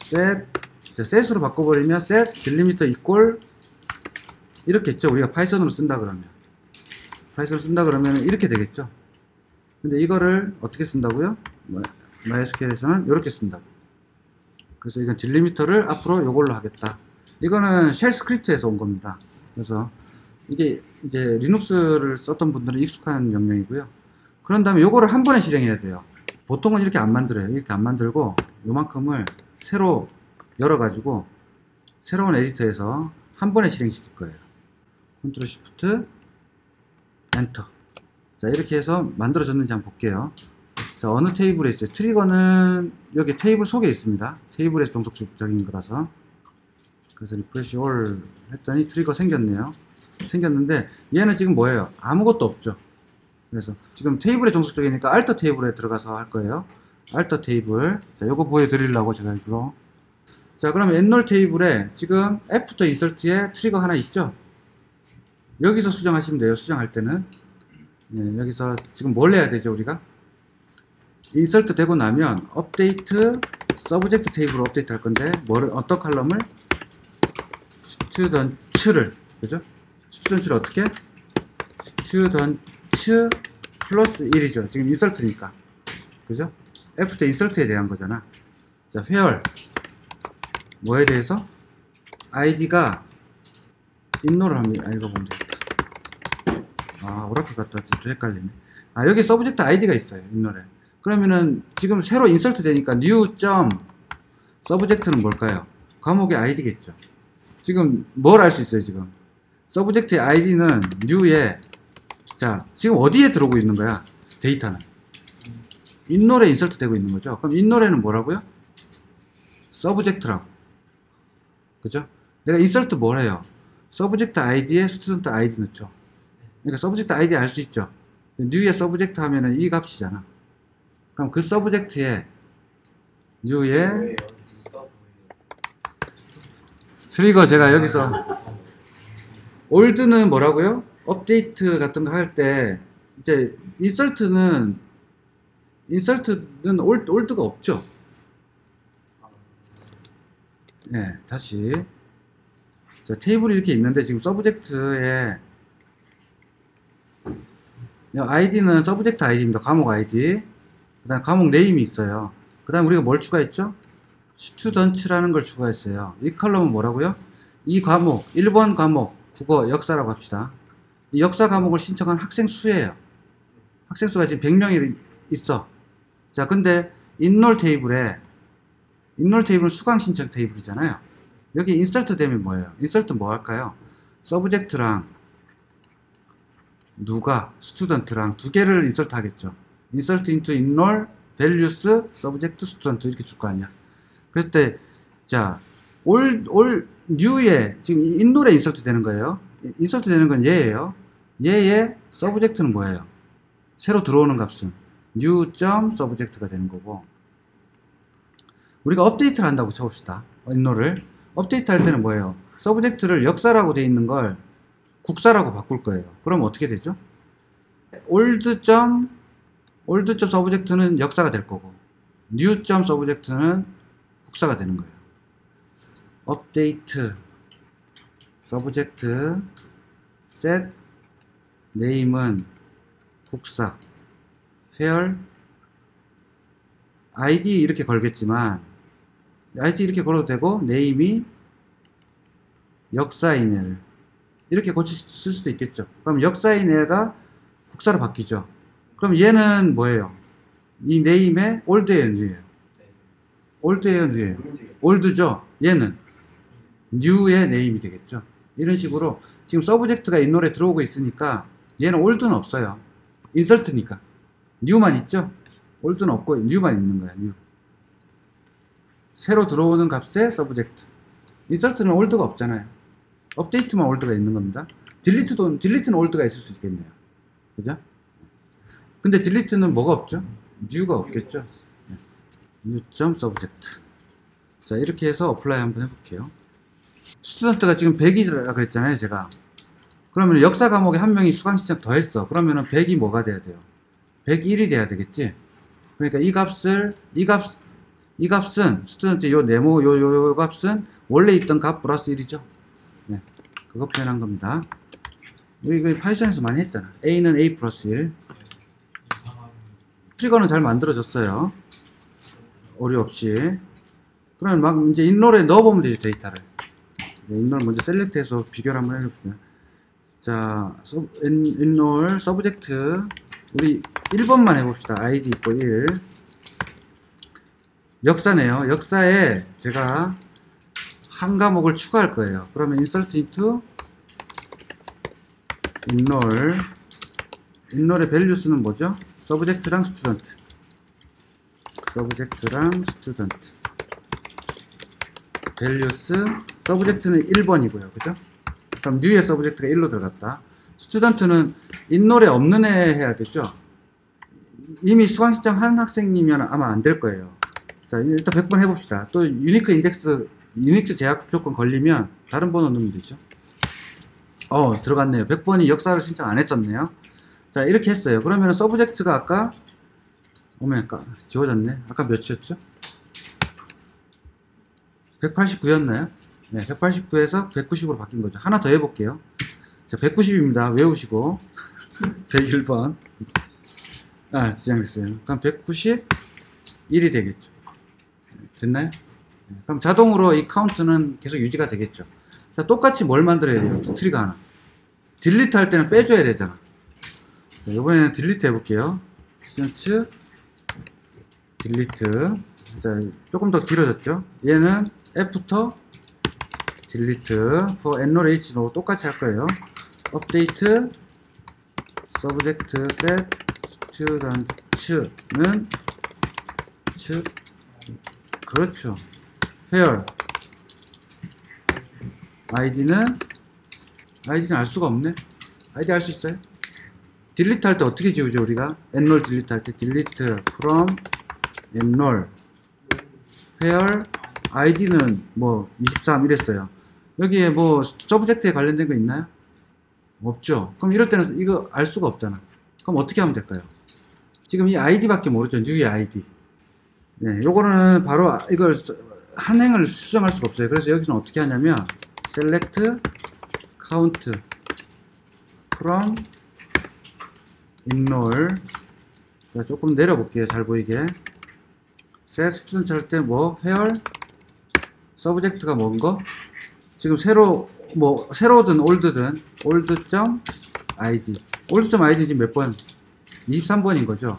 S1: set 자, set으로 바꿔버리면 set 딜리미터 이꼴 이렇게 했죠. 우리가 파이썬으로 쓴다 그러면 이렇게 되겠죠. 근데 이거를 어떻게 쓴다고요? MySQL에서는 이렇게 쓴다. 그래서 이건 딜리미터를 앞으로 이걸로 하겠다. 이거는 쉘 스크립트에서 온 겁니다. 그래서 이게 이제 리눅스를 썼던 분들은 익숙한 명령이고요. 그런 다음에 요거를 한 번에 실행해야 돼요. 보통은 이렇게 안 만들어요. 이렇게 안 만들고 요만큼을 새로 열어가지고 새로운 에디터에서 한 번에 실행시킬 거예요. 컨트롤 시프트 엔터. 자, 이렇게 해서 만들어졌는지 한번 볼게요. 자, 어느 테이블에 있어요? 트리거는 여기 테이블 속에 있습니다. 테이블에서 종속적인 거라서. 그래서 리프레시 올 했더니 트리거 생겼네요. 생겼는데 얘는 지금 뭐예요? 아무것도 없죠. 그래서 지금 테이블에 종속적이니까 알터 테이블에 들어가서 할 거예요. 알터 테이블. 자, 요거 보여드리려고 제가 일부러. 자, 그럼 엔롤 테이블에 지금 애프터 인설트에 트리거 하나 있죠? 여기서 수정하시면 돼요. 수정할 때는. 예, 여기서 지금 뭘 해야 되죠, 우리가? 인설트 되고 나면 업데이트 서브젝트 테이블로 업데이트 할 건데, 어떤 칼럼을? 스튜던츠를, 그죠? 스튜던츠를 어떻게? 스튜던츠 플러스 1이죠. 지금 인설트니까. 그죠? F 때 인설트에 대한 거잖아. 자, where. 뭐에 대해서? id가 인노를 한번 읽어보면 되겠다. 아, 오라클 갔다 왔더니 또 헷갈리네. 아, 여기 서브젝트 id가 있어요. 인노래. 그러면은 지금 새로 인설트 되니까 new 점 서브젝트는 뭘까요? 과목의 id겠죠. 지금 뭘 알 수 있어요, 지금? 서브젝트의 id는 new에, 자, 지금 어디에 들어오고 있는 거야? 데이터는. 인노래 인설트 되고 있는 거죠. 그럼 인노래는 뭐라고요? 서브젝트라고. 그죠? 내가 인설트 뭘 해요? 서브젝트 id에 스튜던트 id 넣죠. 그러니까 서브젝트 id 알 수 있죠. new에 서브젝트 하면은 이 값이잖아. 그럼 그 서브젝트에 new에 트리거 제가 여기서 올드는 뭐라고요? 업데이트 같은 거 할 때 이제 인설트는 올드가 없죠. 네, 다시 자, 테이블이 이렇게 있는데 지금 서브젝트에 id는 서브젝트 id입니다. 과목 id. 그 다음 과목 네임이 있어요. 그 다음 우리가 뭘 추가했죠? 스튜던츠라는 걸 추가했어요. 이 컬럼은 뭐라고요? 이 과목 1번 과목 국어 역사라고 합시다. 이 역사 과목을 신청한 학생 수예요. 학생 수가 지금 100명이 있어. 자, 근데 인롤 테이블은 수강 신청 테이블이잖아요. 여기 인설트 되면 뭐예요? 인설트 뭐 할까요? 서브젝트랑 누가 스튜던트랑 두 개를 인설트 하겠죠. 인설트 인투 인롤 밸류스 서브젝트 스튜던트 이렇게 줄 거 아니야. 그럴 때 자, 뉴에 지금 인롤에 인설트 되는 거예요. 인설트 되는 건 얘예요. 얘의 서브젝트는 뭐예요? 새로 들어오는 값은 new 점 서브젝트가 되는 거고, 우리가 업데이트를 한다고 쳐봅시다. 인롤을 업데이트 할 때는 뭐예요? 서브젝트를 역사라고 돼 있는 걸 국사라고 바꿀 거예요. 그럼 어떻게 되죠? 올드 점 서브젝트는 역사가 될 거고, new 점 서브젝트는 국사가 되는 거예요. 업데이트 서브젝트 set name은 국사 where id 이렇게 걸겠지만 id 이렇게 걸어도 되고 name이 역사인을 이렇게 쓸 수도 있겠죠. 그럼 역사인애가 국사로 바뀌죠. 그럼 얘는 뭐예요? 이 name의 old예요, new예요? old예요, new예요? old죠. 얘는 new의 name이 되겠죠. 이런 식으로 지금 서브젝트가 인롤에 들어오고 있으니까 얘는 old는 없어요. 인설트니까 new만 있죠. old는 없고 new만 있는 거야. new. 새로 들어오는 값의 서브젝트. 인설트는 ol드가 없잖아요. 업데이트만 올드가 있는 겁니다. 딜리트는 올드가 있을 수 있겠네요. 그죠? 근데 딜리트는 뭐가 없죠? new가 없겠죠? new 점 서브젝트. 자, 이렇게 해서 어플라이 한번 해볼게요. 스튜던트가 지금 100이라 그랬잖아요, 제가. 그러면 역사 과목에 한 명이 수강 신청 더 했어. 그러면은 100이 뭐가 돼야 돼요? 101이 돼야 되겠지? 그러니까 이 값은 스튜던트 요 네모 요 값은 원래 있던 값 플러스 1이죠. 네, 그거 표현한 겁니다. 이거 파이썬에서 많이 했잖아. a는 a 플러스 1. 트리거는 잘 만들어졌어요. 오류 없이. 그러면 막 이제 인롤에 넣어보면 되죠, 데이터를. 네, 인롤 먼저 셀렉트해서 비교를 한번 해봅시다. 자, 인롤 서브젝트 우리 1번만 해봅시다. id equal 1. 역사네요. 역사에 제가 한 과목을 추가할 거예요. 그러면 insert into 인롤의 values는 뭐죠? 서브젝트랑 스튜던트. values 서브젝트는 1번이고요. 그죠? 그럼 new의 서브젝트가 1로 들어갔다. 스튜던트는 인롤에 없는 애 해야 되죠? 이미 수강 신청한 학생이면 아마 안 될 거예요. 자, 일단 100번 해봅시다. 또 유니크 제약 조건 걸리면 다른 번호 넣으면 되죠. 들어갔네요. 100번이 역사를 신청 안 했었네요. 자, 이렇게 했어요. 그러면 서브젝트가 아까, 지워졌네. 아까 몇이었죠? 189였나요? 네, 189에서 190으로 바뀐 거죠. 하나 더 해볼게요. 자, 190입니다. 외우시고. 101번. 지정됐어요. 그럼 191이 되겠죠. 됐나요? 네, 그럼 자동으로 이 카운트는 계속 유지가 되겠죠. 자, 똑같이 뭘 만들어야 돼요? 트리거 하나. 딜리트 할 때는 빼줘야 되잖아. 자, 이번에는 딜리트 해볼게요. 시전츠 딜리트. 자, 조금 더 길어졌죠? 얘는 애프터 딜리트 for enroll h 로 똑같이 할 거예요. 업데이트 서브젝트 set student는 그렇죠. where id는 알 수가 없네. id 알 수 있어요? 딜리트 할 때 어떻게 지우죠 우리가? enroll 딜리트 할 때 딜리트 from enroll where id는 뭐 23 이랬어요. 여기에 뭐 서브젝트에 관련된 거 있나요? 없죠. 그럼 이럴 때는 이거 알 수가 없잖아. 그럼 어떻게 하면 될까요? 지금 이 id밖에 모르죠. new id. 네, 요거는 바로 이걸 한 행을 수정할 수가 없어요. 그래서 여기서는 어떻게 하냐면 select count from enroll. 자, 조금 내려볼게요. 잘 보이게. set student 할 때 뭐 where 서브젝트가 뭔거? 지금 새로든 올드든 old.id old.id 지금 몇 번? 23번인 거죠.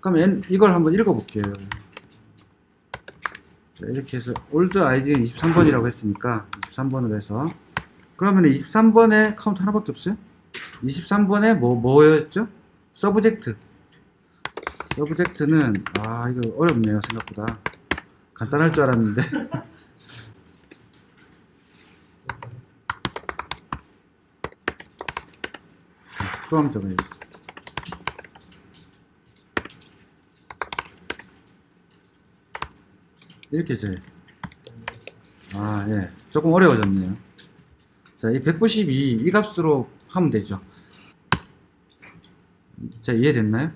S1: 그럼 이걸 한번 읽어볼게요. 자, 이렇게 해서 old id는 23번이라고 했으니까 23번으로 해서 그러면 23번에 카운트 하나밖에 없어요? 23번에 뭐였죠? 서브젝트. 서브젝트는 이거 어렵네요. 생각보다 간단할 줄 알았는데 from 적어야지. 이렇게 써야지. 예. 조금 어려워졌네요. 자, 이 192, 이 값으로 하면 되죠. 자, 이해됐나요?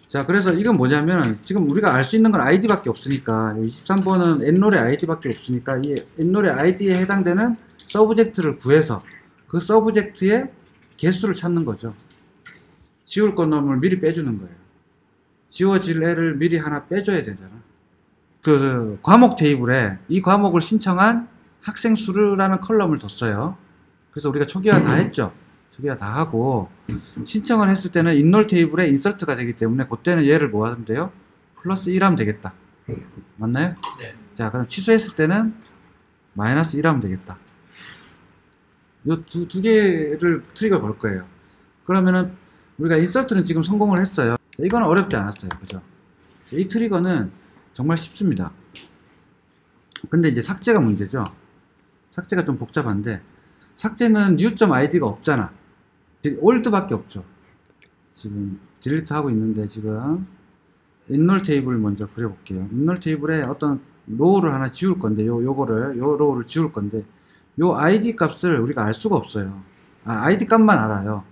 S1: 자, 그래서 이건 뭐냐면, 지금 우리가 알 수 있는 건 id밖에 없으니까, 23번은 enroll의 id밖에 없으니까, 이 enroll의 id에 해당되는 서브젝트를 구해서, 그 서브젝트의 개수를 찾는 거죠. 지울 건 놈을 미리 빼주는 거예요. 지워질 애를 미리 하나 빼줘야 되잖아. 그 과목 테이블에 이 과목을 신청한 학생 수라는 컬럼을 뒀어요. 그래서 우리가 초기화 다 했죠. 초기화 다 하고 신청을 했을 때는 인롤 테이블에 인설트가 되기 때문에 그때는 얘를 뭐 하면 돼요? 플러스 1 하면 되겠다. 맞나요?
S2: 네.
S1: 자, 그럼 취소했을 때는 마이너스 1 하면 되겠다. 요 두 개를 트리거 걸 거예요. 그러면은 우리가 인설트는 지금 성공을 했어요. 자, 이건 어렵지 않았어요. 그죠? 자, 이 트리거는 정말 쉽습니다. 근데 이제 삭제가 문제죠. 삭제가 좀 복잡한데 삭제는 new.id가 없잖아. old밖에 없죠. 지금 딜리트 하고 있는데 지금 인롤 테이블 먼저 그려볼게요. 인롤 테이블에 어떤 로우를 하나 지울 건데 요 로우를 지울 건데 요 id 값을 우리가 알 수가 없어요. id 값만 알아요.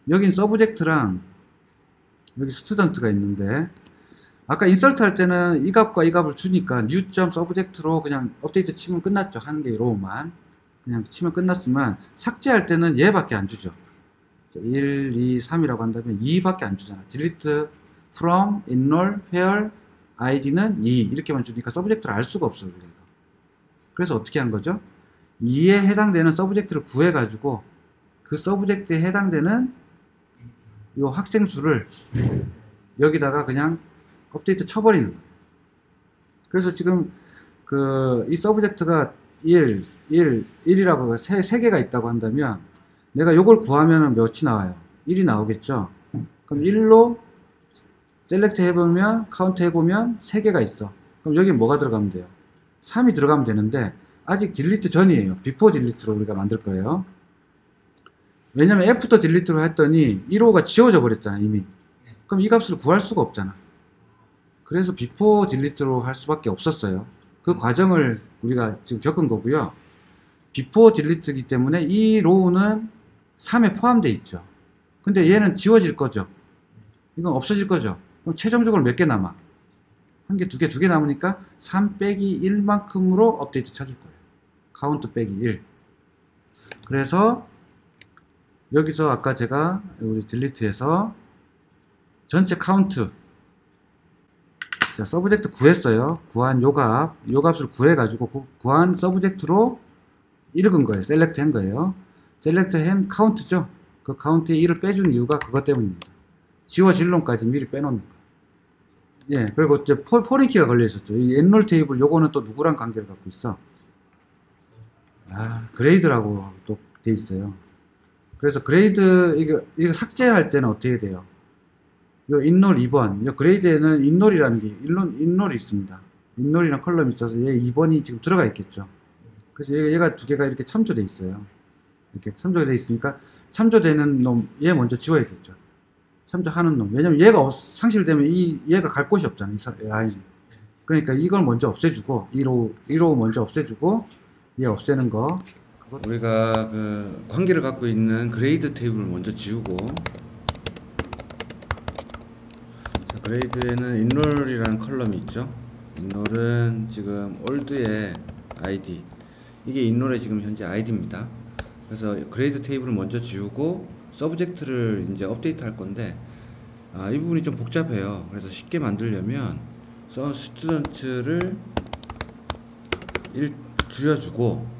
S1: 여긴 서브젝트랑 여기 스튜던트가 있는데 아까 인설트 할 때는 이 값과 이 값을 주니까 new.subject로 그냥 업데이트 치면 끝났죠. 한 개 로우만 그냥 치면 끝났지만 삭제할 때는 얘밖에 안 주죠. 1, 2, 3이라고 한다면 2밖에 안 주잖아. delete from, enroll, where, id는 2 이렇게만 주니까 서브젝트를 알 수가 없어요. 우리가. 그래서 어떻게 한 거죠? 2에 해당되는 서브젝트를 구해 가지고 그 서브젝트에 해당되는 요 학생 수를 여기다가 그냥 업데이트 쳐버리는 거예요. 그래서 지금 이 서브젝트가 1이라고 세 개가 있다고 한다면 내가 요걸 구하면 몇이 나와요? 1이 나오겠죠? 그럼 1로 셀렉트 해보면 카운트 해보면 3개가 있어. 그럼 여기 뭐가 들어가면 돼요? 3이 들어가면 되는데 아직 딜리트 전이에요. 비포 딜리트로 우리가 만들 거예요. 왜냐면 애프터 딜리트로 했더니 1호가 지워져 버렸잖아 이미. 그럼 이 값을 구할 수가 없잖아. 그래서 비포 딜리트로 할 수밖에 없었어요. 그 과정을 우리가 지금 겪은 거고요. before delete이기 때문에 이 로우는 3에 포함되어 있죠. 근데 얘는 지워질 거죠. 이건 없어질 거죠. 그럼 최종적으로 몇 개 남아? 한 개, 두 개 남으니까 3 빼기 1만큼으로 업데이트 쳐줄 거예요. 카운트 빼기 1. 그래서 여기서 아까 제가 우리 딜리트에서 전체 카운트, 자, 서브젝트 구했어요. 구한 요 값을 구해가지고 구한 서브젝트로 읽은 거예요. 셀렉트 한 거예요. 셀렉트 한 카운트죠. 그 카운트에 1을 빼준 이유가 그것 때문입니다. 지워질 놈까지 미리 빼놓는 거. 예, 그리고 이제 포린키가 걸려 있었죠. 이 엔롤 테이블 요거는 또 누구랑 관계를 갖고 있어? 그레이드라고 또 돼 있어요. 그래서 그레이드 이거 삭제할 때는 어떻게 돼요? 요 인롤 2번, 요 그레이드에는 인롤이라는 게 인롤이 있습니다. 인롤이라는 컬럼이 있어서 얘 2번이 지금 들어가 있겠죠. 그래서 얘가 두 개가 이렇게 참조돼 있어요. 이렇게 참조가 돼 있으니까 참조되는 놈 얘 먼저 지워야 되죠. 참조하는 놈. 왜냐면 얘가 상실되면 얘가 갈 곳이 없잖아요. 이 라인이. 그러니까 이걸 먼저 없애주고 1호 먼저 없애주고 얘 없애는 거.
S2: 우리가 그 관계를 갖고 있는 그레이드 테이블을 먼저 지우고, 자, 그레이드에는 인롤이라는 컬럼이 있죠. 인롤은 지금 올드의 id, 이게 인롤의 지금 현재 id입니다. 그래서 그레이드 테이블을 먼저 지우고 서브젝트를 이제 업데이트 할 건데, 이 부분이 좀 복잡해요. 그래서 쉽게 만들려면 스튜던트를 1 줄여주고,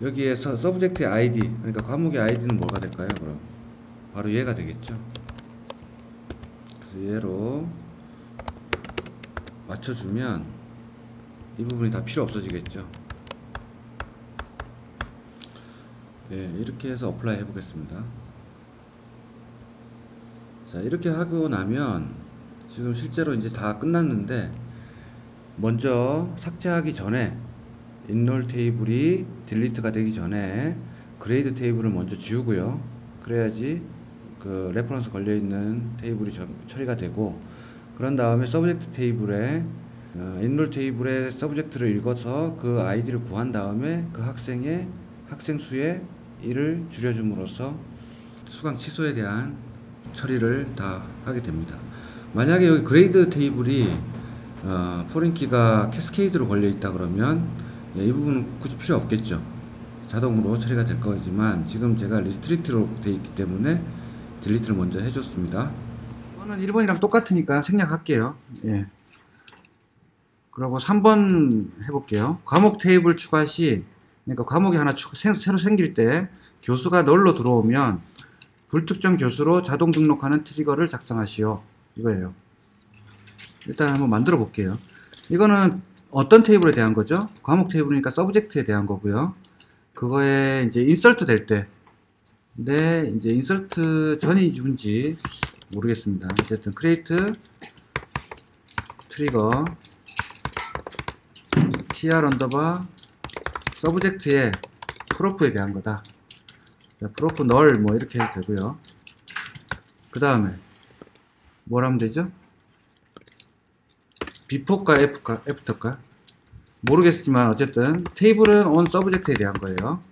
S2: 여기에서 서브젝트의 id, 그러니까 과목의 id는 뭐가 될까요? 그럼 바로 얘가 되겠죠. 그래서 얘로 맞춰주면 이 부분이 다 필요 없어지겠죠. 예, 이렇게 해서 어플라이 해보겠습니다. 자, 이렇게 하고 나면 지금 실제로 이제 다 끝났는데, 먼저 삭제하기 전에 인롤 테이블이 딜리트가 되기 전에 그레이드 테이블을 먼저 지우고요. 그래야지 그 레퍼런스 걸려있는 테이블이 처리가 되고, 그런 다음에 서브젝트 테이블에 인롤 테이블의 서브젝트를 읽어서 그 아이디를 구한 다음에 그 학생의 학생 수의 1을 줄여줌으로써 수강 취소에 대한 처리를 다 하게 됩니다. 만약에 여기 그레이드 테이블이 포린키가 캐스케이드로 걸려 있다 그러면 이 부분은 굳이 필요 없겠죠. 자동으로 처리가 될 거지만 지금 제가 리스트릭트로 되어 있기 때문에 딜리트를 먼저 해줬습니다.
S1: 이거는 1번이랑 똑같으니까 생략할게요. 예. 그리고 3번 해볼게요. 과목 테이블 추가 시, 그러니까 과목이 하나 새로 생길 때 교수가 널로 들어오면 불특정 교수로 자동 등록하는 트리거를 작성하시오. 이거예요. 일단 한번 만들어 볼게요. 이거는 어떤 테이블에 대한 거죠? 과목 테이블이니까 서브젝트에 대한 거고요. 그거에 이제 인설트 될 때, 근데 이제 인설트 전인지 모르겠습니다. 어쨌든 create 트리거 tr 언더바 서브젝트의 프로프에 대한 거다. 프로프 널 뭐 이렇게 해도 되고요. 그 다음에 뭘 하면 되죠? before가 after가 모르겠지만 어쨌든 테이블은 on 서브젝트에 대한 거예요.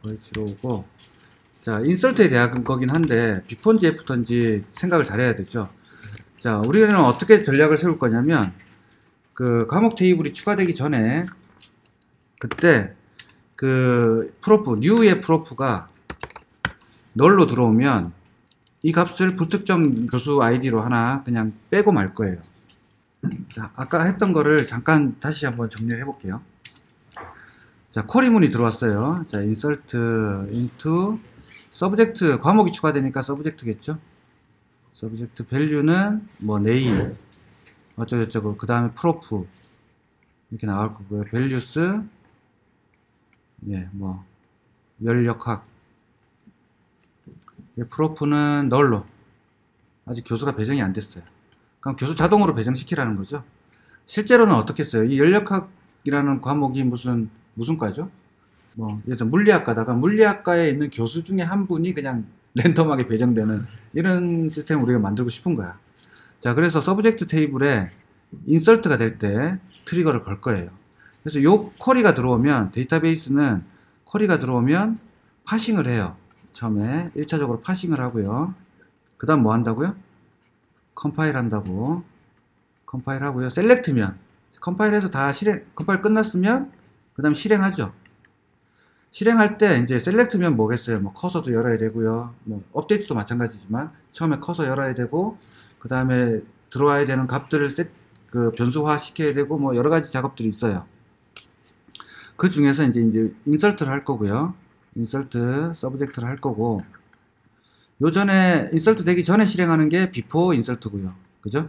S1: 거기로 오고, 자, 인설트에 대한 거긴 한데 before인지 after인지 생각을 잘해야 되죠. 자, 우리는 어떻게 전략을 세울 거냐면, 그 과목 테이블이 추가되기 전에 그때 그 프로프 new의 프로프가 널로 들어오면 이 값을 불특정 교수 아이디로 하나 그냥 빼고 말 거예요. 자, 아까 했던 거를 잠깐 다시 한번 정리를 해볼게요. 자, 쿼리문이 들어왔어요. 자, insert into subject, 과목이 추가되니까 subject겠죠. subject value는 뭐 name 어쩌고저쩌고, 그 다음에 proof 이렇게 나올 거고요. values, 예, 뭐 연력학, 프로프는 널로, 아직 교수가 배정이 안 됐어요. 그럼 교수 자동으로 배정시키라는 거죠. 실제로는 어떻게 써요? 이 연력학이라는 과목이 무슨 과죠? 뭐 예를 들어 물리학과다가 물리학과에 있는 교수 중에 한 분이 그냥 랜덤하게 배정되는 이런 시스템을 우리가 만들고 싶은 거야. 자, 그래서 서브젝트 테이블에 인설트가 될 때 트리거를 걸 거예요. 그래서 요 쿼리가 들어오면, 데이터베이스는 쿼리가 들어오면 파싱을 해요. 처음에 1차적으로 파싱을 하고요. 그 다음 뭐 한다고요? 컴파일 한다고. 컴파일 하고요. 셀렉트면, 컴파일해서 다 컴파일 끝났으면 그 다음 실행하죠. 실행할 때 이제 셀렉트면 뭐겠어요? 뭐 커서도 열어야 되고요. 뭐 업데이트도 마찬가지지만 처음에 커서 열어야 되고, 그 다음에 들어와야 되는 값들을 그 변수화 시켜야 되고, 뭐 여러 가지 작업들이 있어요. 그 중에서 이제 인설트를 할 거고요. 인설트 서브젝트를 할 거고, 요 전에 인설트 되기 전에 실행하는 게 비포 인설트고요. 그죠?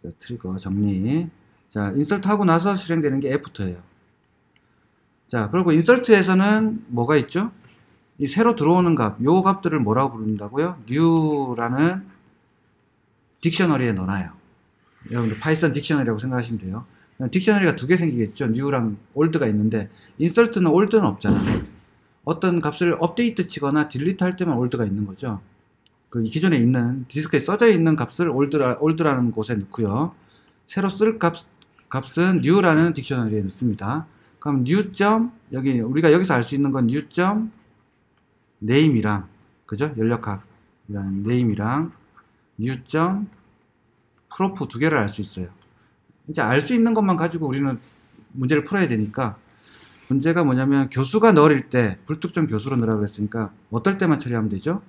S1: 자, 트리거 정리. 자, 인설트 하고 나서 실행되는 게 애프터예요. 자, 그리고 인설트에서는 뭐가 있죠? 이 새로 들어오는 값, 요 값들을 뭐라고 부른다고요? new라는 딕셔너리에 넣어놔요. 여러분들 파이썬 딕셔너리라고 생각하시면 돼요. 딕셔너리가 두 개 생기겠죠. new랑 old가 있는데, 인설트는 old는 없잖아. 어떤 값을 업데이트 치거나 딜리트 할 때만 old가 있는 거죠. 그 기존에 있는 디스크에 써져 있는 값을 old라는 곳에 넣고요. 새로 쓸 값은 new라는 딕셔너리에 넣습니다. 그럼 new. 여기 우리가 여기서 알 수 있는 건 new. name이랑, 그죠? 연력값이라는 name이랑 new. prop 두 개를 알 수 있어요. 이제 알 수 있는 것만 가지고 우리는 문제를 풀어야 되니까, 문제가 뭐냐면 교수가 널일 때 불특정 교수로 넣으라고 했으니까 어떨 때만 처리하면 되죠?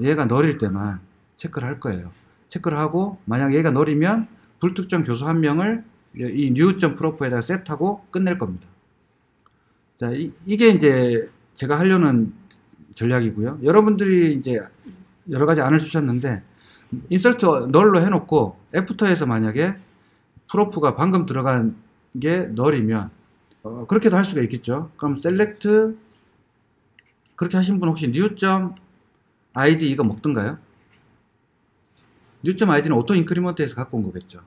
S1: 얘가 널일 때만 체크를 할 거예요. 체크를 하고, 만약 얘가 널이면 불특정 교수 한 명을 이 new.prop에다가 셋하고 끝낼 겁니다. 자, 이게 이제 제가 하려는 전략이고요. 여러분들이 이제 여러 가지 안을 주셨는데, 인설트 널로 해놓고 애프터에서 만약에 프로프가 방금 들어간 게 널이면 그렇게도 할 수가 있겠죠. 그럼 셀렉트, 그렇게 하신 분 혹시 new.id 이거 먹던가요? new.id는 오토 인크리먼트에서 갖고 온 거겠죠.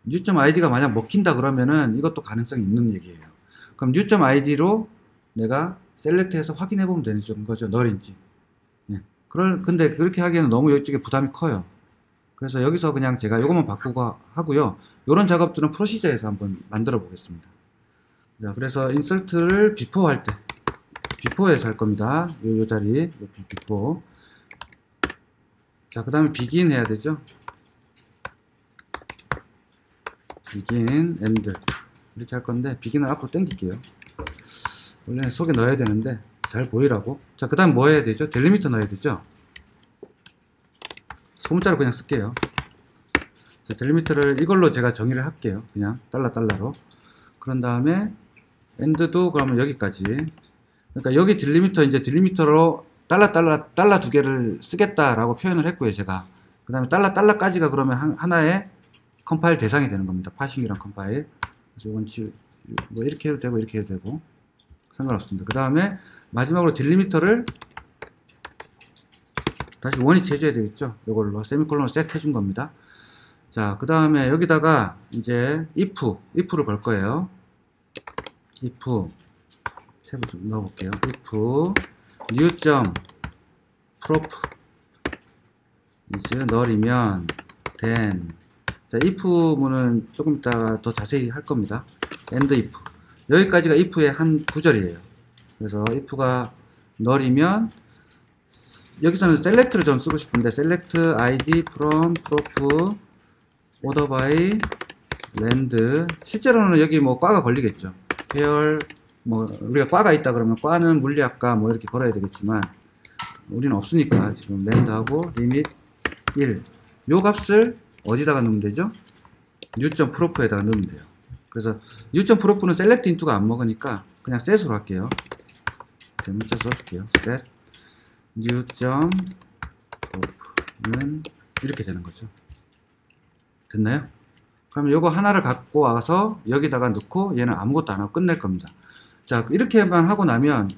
S1: new.id가 만약 먹힌다 그러면은 이것도 가능성이 있는 얘기예요. 그럼 new.id로 내가 셀렉트해서 확인해 보면 되는 거죠. 널인지. 예. 근데 그렇게 하기에는 너무 이쪽에 부담이 커요. 그래서 여기서 그냥 제가 요것만 바꾸고 하고요. 요런 작업들은 프로시저에서 한번 만들어 보겠습니다. 자, 그래서 인설트를 비포 할 때, 비포에서 할 겁니다. 요 자리, 비포. 자, 그 다음에 begin 해야 되죠. begin, end. 이렇게 할 건데, begin을 앞으로 당길게요. 원래는 속에 넣어야 되는데, 잘 보이라고. 자, 그 다음 뭐 해야 되죠? 델리미터 넣어야 되죠? 소문자로 그냥 쓸게요. 자, 델리미터를 이걸로 제가 정의를 할게요. 그냥 달러로. 그런 다음에 end도 그러면 여기까지. 그러니까 여기 딜리미터, 이제 딜리미터로 달러 두 개를 쓰겠다라고 표현을 했고요, 제가. 그 다음에 달러까지가 그러면 하나의 컴파일 대상이 되는 겁니다. 파싱이랑 컴파일. 그래서 이건 뭐 이렇게 해도 되고, 이렇게 해도 되고. 상관없습니다. 그 다음에 마지막으로 딜리미터를 다시 원위치 해줘야 되겠죠. 이걸로 세미콜론을 셋 해준 겁니다. 자, 그 다음에 여기다가 이제 if를 걸 거예요. if 탭을 좀 넣어볼게요. if new.prop is null이면 then. 자, if 문은 조금 이따가 더 자세히 할 겁니다. and if. 여기까지가 if의 한 구절이에요. 그래서 if가 null이면, 여기서는 select를 전 쓰고 싶은데, select id from prop order by land. 실제로는 여기 뭐 꽈가 걸리겠죠. where, 뭐 우리가 꽈가 있다 그러면 꽈는 물리학과 뭐 이렇게 걸어야 되겠지만, 우리는 없으니까 지금 land하고 limit 1. 요 값을 어디다가 넣으면 되죠? new.prop에다가 넣으면 돼요. 그래서 new.prop는 select into가 안 먹으니까 그냥 set으로 할게요. 제가 문자 써줄게요. set new.prop는 이렇게 되는 거죠. 됐나요? 그럼 요거 하나를 갖고 와서 여기다가 넣고 얘는 아무것도 안 하고 끝낼 겁니다. 자, 이렇게만 하고 나면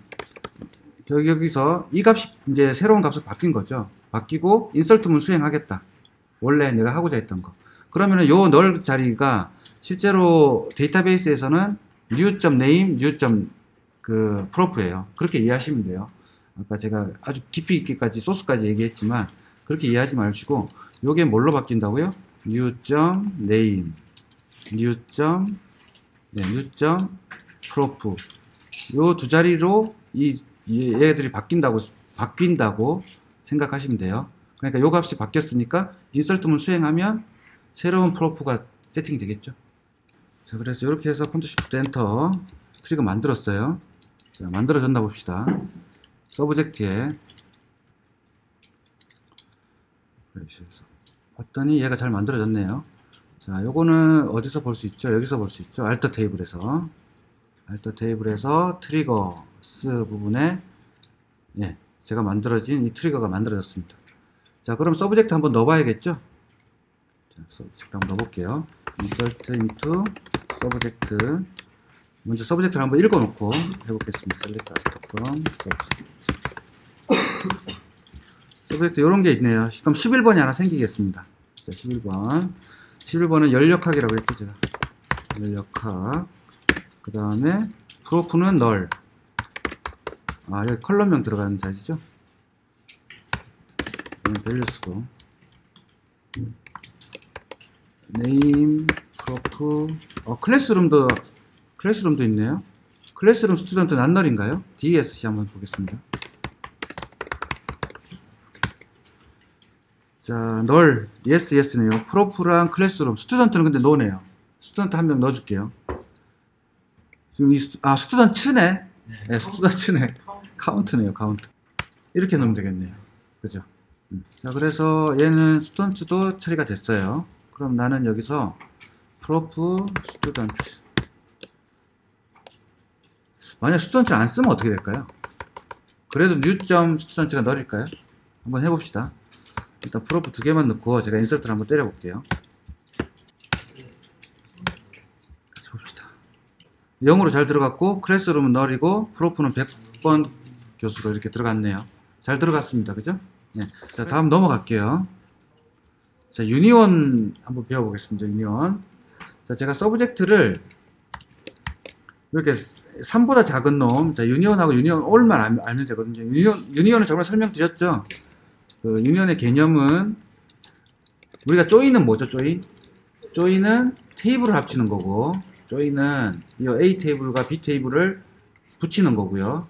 S1: 여기서 이 값이 이제 새로운 값으로 바뀐 거죠. 바뀌고 인설트문 수행하겠다. 원래 내가 하고자 했던 거. 그러면은 요 널 자리가 실제로 데이터베이스에서는 new.name, new.prop예요. 그렇게 이해하시면 돼요. 아까 제가 아주 깊이 있게까지 소스까지 얘기했지만 그렇게 이해하지 마시고, 요게 뭘로 바뀐다고요? new.name, new.prop. new. prop 요 두 자리로 얘들이 바뀐다고 생각하시면 돼요. 그러니까 요 값이 바뀌었으니까 인설트문 수행하면 새로운 프로프가 세팅이 되겠죠. 자, 그래서 이렇게 해서 컨트롤 시프트 엔터 트리거 만들었어요. 자, 만들어졌나 봅시다. 서브젝트에 봤더니 얘가 잘 만들어졌네요. 자, 요거는 어디서 볼 수 있죠? 여기서 볼 수 있죠. 알터 테이블에서 트리거스 부분에 제가 만들어진 이 트리거가 만들어졌습니다. 자, 그럼 서브젝트 한번 넣어봐야겠죠? 자, 서브젝트 한번 넣어볼게요. insert into 서브젝트. 먼저 서브젝트를 한번 읽어놓고 해보겠습니다. select start from 서브젝트 이런 게 있네요. 그럼 11번이 하나 생기겠습니다. 자, 11번은 연력학이라고 했죠, 제가. 연력학. 그 다음에 프로프는 널. 여기 컬럼명 들어가는 자리죠. 밸류스고 네임 프로프. 클래스룸도 있네요. 클래스룸 스튜던트 난널인가요? DSC 한번 보겠습니다. 자, 널 yes네요. 프로프랑 클래스룸. 스튜던트는 근데 노네요. 스튜던트 한 명 넣어줄게요. 지금 스튜던트네. 네, 스튜던트네. 카운트네요, 카운트. 이렇게 넣으면 되겠네요. 그죠? 자, 그래서 얘는 스튜던트도 처리가 됐어요. 그럼 나는 여기서 프로프 스튜던트. 만약 스튜던트를 안 쓰면 어떻게 될까요? 그래도 new.student가 널일까요? 한번 해봅시다. 일단 프로프 두 개만 넣고 제가 인설트를 한번 때려볼게요. 같이 봅시다. 0으로 잘 들어갔고 클래스룸은 널이고 프로프는 100번 교수로 이렇게 들어갔네요. 잘 들어갔습니다. 그죠? 네. 자, 다음 넘어갈게요. 자, 유니온 한번 배워보겠습니다. 유니온. 자, 제가 서브젝트를 이렇게 3보다 작은 놈, 자, 유니온하고 유니온 올만 알면 되거든요. 유니온은 정말 설명드렸죠? 그 유니온의 개념은 우리가 조인은 뭐죠? 조인은 테이블을 합치는 거고, 조인은 이 A 테이블과 B 테이블을 붙이는 거고요.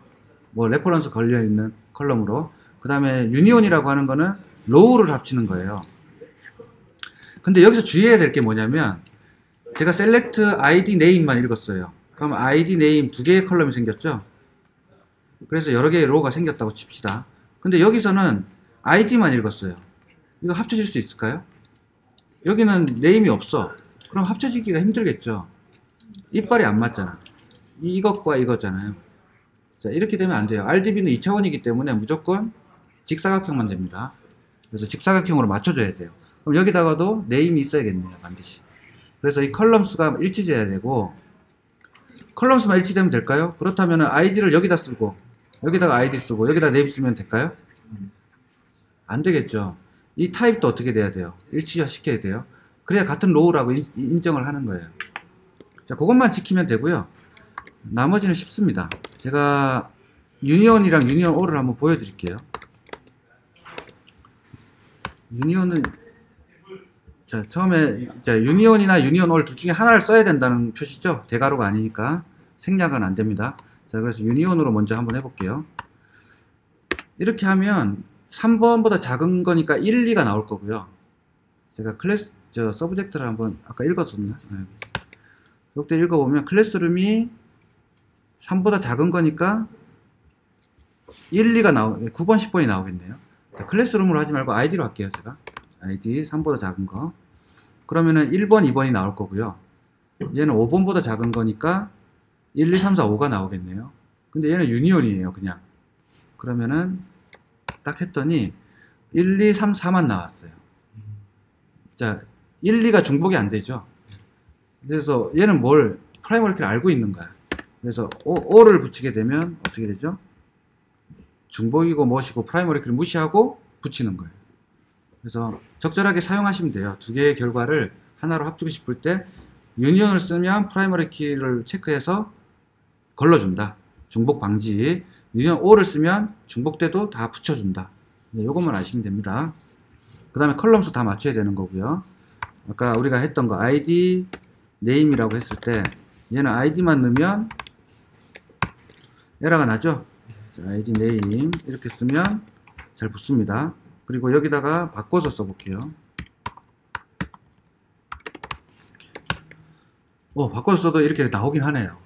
S1: 뭐 레퍼런스 걸려 있는 컬럼으로. 그 다음에 유니온이라고 하는 거는 로우를 합치는 거예요. 근데 여기서 주의해야 될 게 뭐냐면 제가 select id name만 읽었어요. 그럼 id name 두 개의 컬럼이 생겼죠. 그래서 여러 개의 로우가 생겼다고 칩시다. 근데 여기서는 id만 읽었어요. 이거 합쳐질 수 있을까요? 여기는 name이 없어. 그럼 합쳐지기가 힘들겠죠. 이빨이 안 맞잖아. 이것과 이거잖아요. 자, 이렇게 되면 안 돼요. RDB는 2차원이기 때문에 무조건 직사각형만 됩니다. 그래서 직사각형으로 맞춰줘야 돼요. 그럼 여기다가도 네임이 있어야겠네요. 반드시. 그래서 이 컬럼 수가 일치돼야 되고, 컬럼 수만 일치되면 될까요? 그렇다면 id를 여기다 쓰고 여기다가 id 쓰고 여기다 네임 쓰면 될까요? 안 되겠죠. 이 타입도 어떻게 돼야 돼요? 일치시켜야 돼요. 그래야 같은 로우라고 인정을 하는 거예요. 자, 그것만 지키면 되고요. 나머지는 쉽습니다. 제가 유니온이랑 유니온 O를 한번 보여드릴게요. 유니온은 자, 처음에 유니온이나 유니온 All 둘 중에 하나를 써야 된다는 표시죠. 대괄호가 아니니까 생략은 안 됩니다. 자, 그래서 유니온으로 먼저 한번 해볼게요. 이렇게 하면 3번보다 작은 거니까 1, 2가 나올 거고요. 제가 서브젝트를 한번 아까 읽었었나? 네. 이때 읽어보면 클래스룸이 3보다 작은 거니까 1, 2가 9번, 10번이 나오겠네요. 자, 클래스룸으로 하지 말고 id로 할게요. 제가 id 3보다 작은 거. 그러면은 1번, 2번이 나올 거고요. 얘는 5번보다 작은 거니까 1, 2, 3, 4, 5가 나오겠네요. 근데 얘는 유니온이에요. 그냥. 그러면은 딱 했더니 1, 2, 3, 4만 나왔어요. 자, 1, 2가 중복이 안 되죠. 그래서 얘는 프라이머리 키를 알고 있는 거야. 그래서 O를 붙이게 되면 어떻게 되죠? 중복이고 무엇이고 프라이머리 키를 무시하고 붙이는 거예요. 그래서 적절하게 사용하시면 돼요. 두 개의 결과를 하나로 합치고 싶을 때 유니온을 쓰면 프라이머리 키를 체크해서 걸러준다. 중복 방지. 유니온 O를 쓰면 중복돼도 다 붙여준다. 이것만 아시면 됩니다. 그 다음에 컬럼 수 다 맞춰야 되는 거고요. 아까 우리가 했던 거 id name이라고 했을 때 얘는 아이디만 넣으면 에러가 나죠. 자, 아이디 네임 이렇게 쓰면 잘 붙습니다. 그리고 여기다가 바꿔서 써볼게요. 바꿔서 써도 이렇게 나오긴 하네요.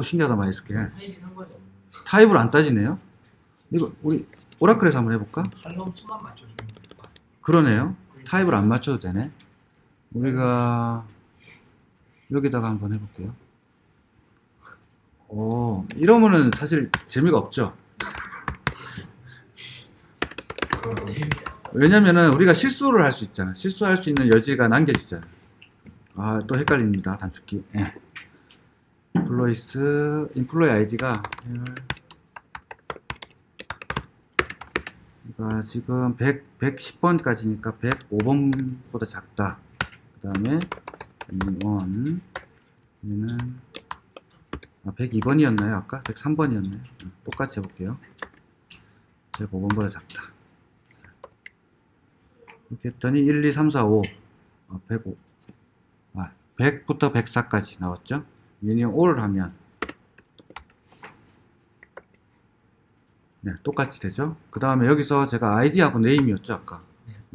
S1: 신기하다. MySQL
S3: 타입이 상관이 없는
S1: 타입을 안 따지네요. 이거 우리 오라클에서 한번 해볼까?
S3: 칼럼 수만 맞춰주면 돼요.
S1: 그러네요. 타입을 안 맞춰도 되네. 우리가 여기다가 한번 해볼게요. 이러면은 사실 재미가 없죠. 왜냐면은 우리가 실수를 할 수 있잖아. 실수할 수 있는 여지가 남겨지잖아. 또 헷갈립니다. 단축키. 인플로이 아이디가 지금 110번까지니까 105번보다 작다. 그 다음에 얘는 102번이었나요? 아까? 103번이었나요? 똑같이 해볼게요. 105번보다 작다. 이렇게 했더니 1, 2, 3, 4, 5 105 100부터 104까지 나왔죠? 유니언 all 하면 똑같이 되죠? 그 다음에 여기서 제가 아이디하고 네임이었죠? 아까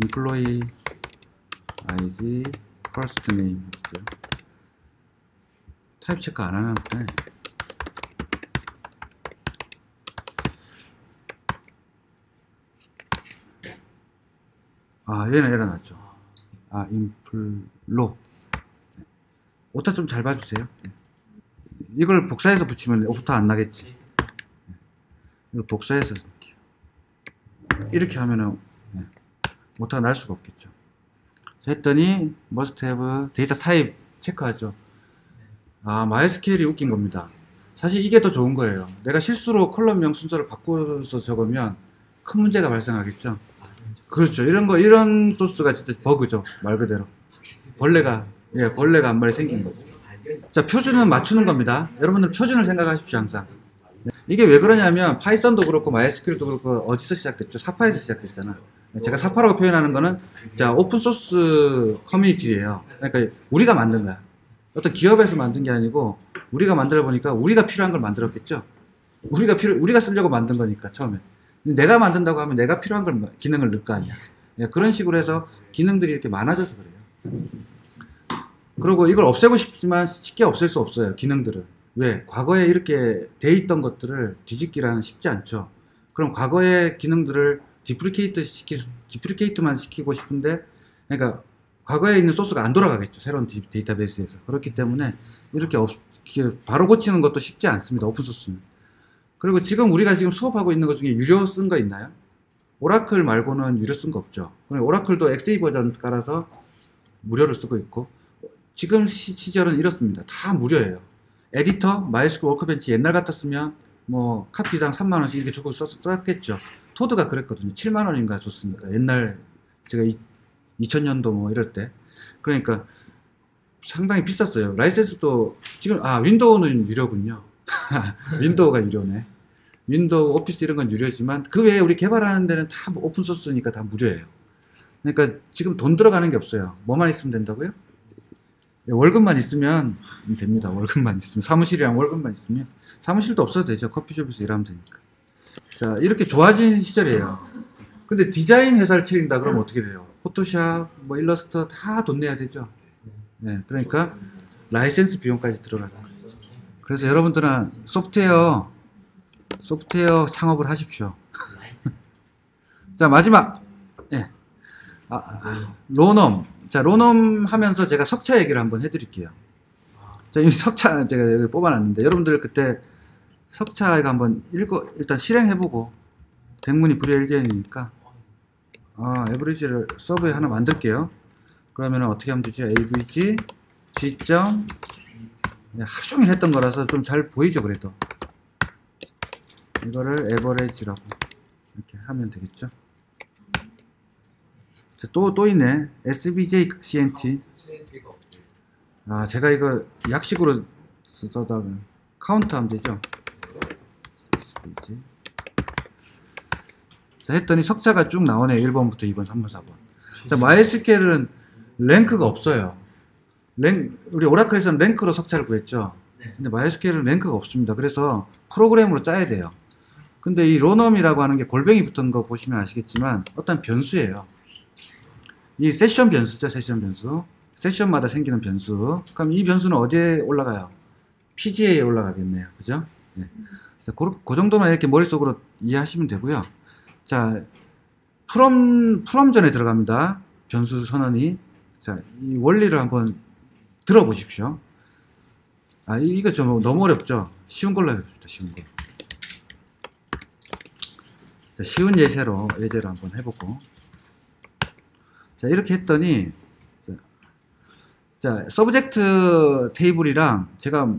S1: employee id first name 했고요. 타입 체크 안 하나 보네. 얘는 에러 났죠. 인플로. 오타 좀 잘 봐주세요. 이걸 복사해서 붙이면 오타 안 나겠지. 이걸 복사해서 이렇게 하면은 오타가 날 수가 없겠죠. 했더니 must have 데이터 타입 체크하죠. MySQL이 웃긴 겁니다. 사실 이게 더 좋은 거예요. 내가 실수로 컬럼명 순서를 바꿔서 적으면 큰 문제가 발생하겠죠. 그렇죠. 이런 소스가 진짜 버그죠. 말 그대로. 벌레가 한 마리 생긴 거죠. 자, 표준은 맞추는 겁니다. 여러분들 표준을 생각하십시오, 항상. 이게 왜 그러냐면, 파이썬도 그렇고, MySQL도 그렇고, 어디서 시작됐죠? 사파에서 시작됐잖아. 제가 사파라고 표현하는 거는, 자, 오픈소스 커뮤니티예요. 그러니까, 우리가 만든 거야. 어떤 기업에서 만든 게 아니고, 우리가 만들어 보니까, 우리가 필요한 걸 만들었겠죠? 우리가 쓰려고 만든 거니까, 처음에. 내가 만든다고 하면 내가 필요한 걸, 기능을 넣을 거 아니야. 그런 식으로 해서 기능들이 이렇게 많아져서 그래요. 그리고 이걸 없애고 싶지만 쉽게 없앨 수 없어요. 기능들을. 왜? 과거에 이렇게 돼 있던 것들을 뒤집기라는 쉽지 않죠. 그럼 과거의 기능들을 디프리케이트만 시키고 싶은데, 그러니까 과거에 있는 소스가 안 돌아가겠죠. 새로운 데이터베이스에서. 그렇기 때문에 이렇게 바로 고치는 것도 쉽지 않습니다. 오픈소스는. 그리고 우리가 지금 수업하고 있는 것 중에 유료 쓴 거 있나요? 오라클 말고는 유료 쓴 거 없죠. 오라클도 XE 버전 깔아서 무료를 쓰고 있고, 지금 시절은 이렇습니다. 다 무료예요. 에디터, MySQL 워크벤치 옛날 같았으면 뭐 카피당 3만원씩 이렇게 주고 썼겠죠. 토드가 그랬거든요. 7만원인가 줬으니까. 옛날 제가 2000년도 뭐 이럴 때. 그러니까 상당히 비쌌어요. 라이센스도 지금 윈도우는 유료군요. 윈도우가 유료네. 윈도우, 오피스 이런 건 유료지만 그 외에 우리 개발하는 데는 다 오픈소스니까 다 무료예요. 그러니까 지금 돈 들어가는 게 없어요. 뭐만 있으면 된다고요? 월급만 있으면 됩니다. 월급만 있으면. 사무실이랑 월급만 있으면. 사무실도 없어도 되죠. 커피숍에서 일하면 되니까. 자, 이렇게 좋아진 시절이에요. 근데 디자인 회사를 차린다 그러면 어떻게 돼요? 포토샵, 뭐 일러스터 다 돈 내야 되죠. 그러니까 라이센스 비용까지 들어가죠. 그래서 여러분들은 소프트웨어 창업을 하십시오. 자, 마지막. 로넘. 자, 로넘 하면서 제가 석차 얘기를 한번 해드릴게요. 자, 이 석차 제가 여기 뽑아놨는데, 여러분들 그때 석차 이거 한번 일단 실행해보고, 백문이 불여일견이니까, 에브리지를 서브에 하나 만들게요. 그러면 어떻게 하면 되죠? avg, g. 하루 종일 했던 거라서 좀 잘 보이죠, 그래도. 이거를 에버리지라고 이렇게 하면 되겠죠. 자, 또 있네. SBJ CNT. 제가 이거 약식으로 써다가 카운트 하면 되죠. SBJ. 자, 했더니 석차가 쭉 나오네. 1번부터 2번, 3번, 4번. 자, MySQL은 랭크가 없어요. 우리 오라클에서는 랭크로 석차를 구했죠.
S3: 네.
S1: 근데 MySQL은 랭크가 없습니다. 그래서 프로그램으로 짜야 돼요. 근데 이 로넘이라고 하는 게 골뱅이 붙은 거 보시면 아시겠지만 어떤 변수예요. 이 세션 변수죠, 세션 변수. 세션마다 생기는 변수. 그럼 이 변수는 어디에 올라가요? PGA에 올라가겠네요. 그죠? 네. 자, 그 정도만 이렇게 머릿속으로 이해하시면 되고요. 자, from 전에 들어갑니다. 변수 선언이. 자, 이 원리를 한번 들어보십시오. 아, 이거 좀 너무 어렵죠? 쉬운 걸로 해봅시다, 쉬운 거. 자, 쉬운 예제로 한번 해보고. 자, 이렇게 했더니, 자, 서브젝트 테이블이랑 제가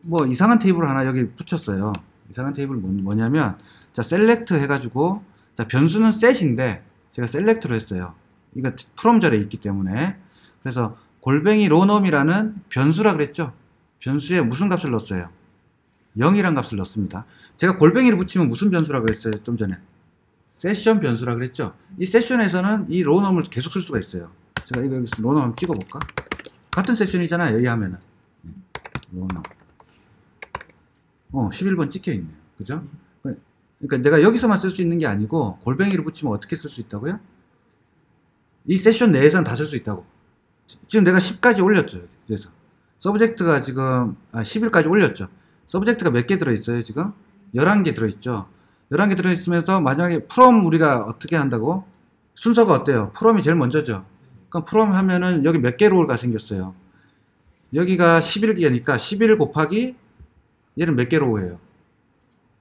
S1: 뭐 이상한 테이블 하나 여기 붙였어요. 이상한 테이블 뭐냐면, 자, 셀렉트 해가지고, 자, 변수는 set인데, 제가 셀렉트로 했어요. 이거 from 절에 있기 때문에. 그래서 골뱅이 로넘이라는 변수라 그랬죠? 변수에 무슨 값을 넣었어요? 0이란 값을 넣습니다. 제가 골뱅이를 붙이면 무슨 변수라 그랬어요? 좀 전에. 세션 변수라 그랬죠? 이 세션에서는 이 로넘을 계속 쓸 수가 있어요. 제가 이거 여기서 로넘 한번 찍어볼까? 같은 세션이잖아요. 여기 하면은. 로넘. 11번 찍혀 있네요. 그죠? 그러니까 내가 여기서만 쓸 수 있는 게 아니고 골뱅이를 붙이면 어떻게 쓸 수 있다고요? 이 세션 내에서는 다 쓸 수 있다고. 지금 내가 10까지 올렸죠. 그래서 서브젝트가 지금 11까지 올렸죠. 서브젝트가 몇 개 들어있어요 지금? 11개 들어있죠. 11개 들어있으면서 마지막에 from 우리가 어떻게 한다고? 순서가 어때요? from이 제일 먼저죠. 그럼 from 하면은 여기 몇 개 로우가 생겼어요? 여기가 11개니까 11 곱하기 얘는 몇 개 로우예요?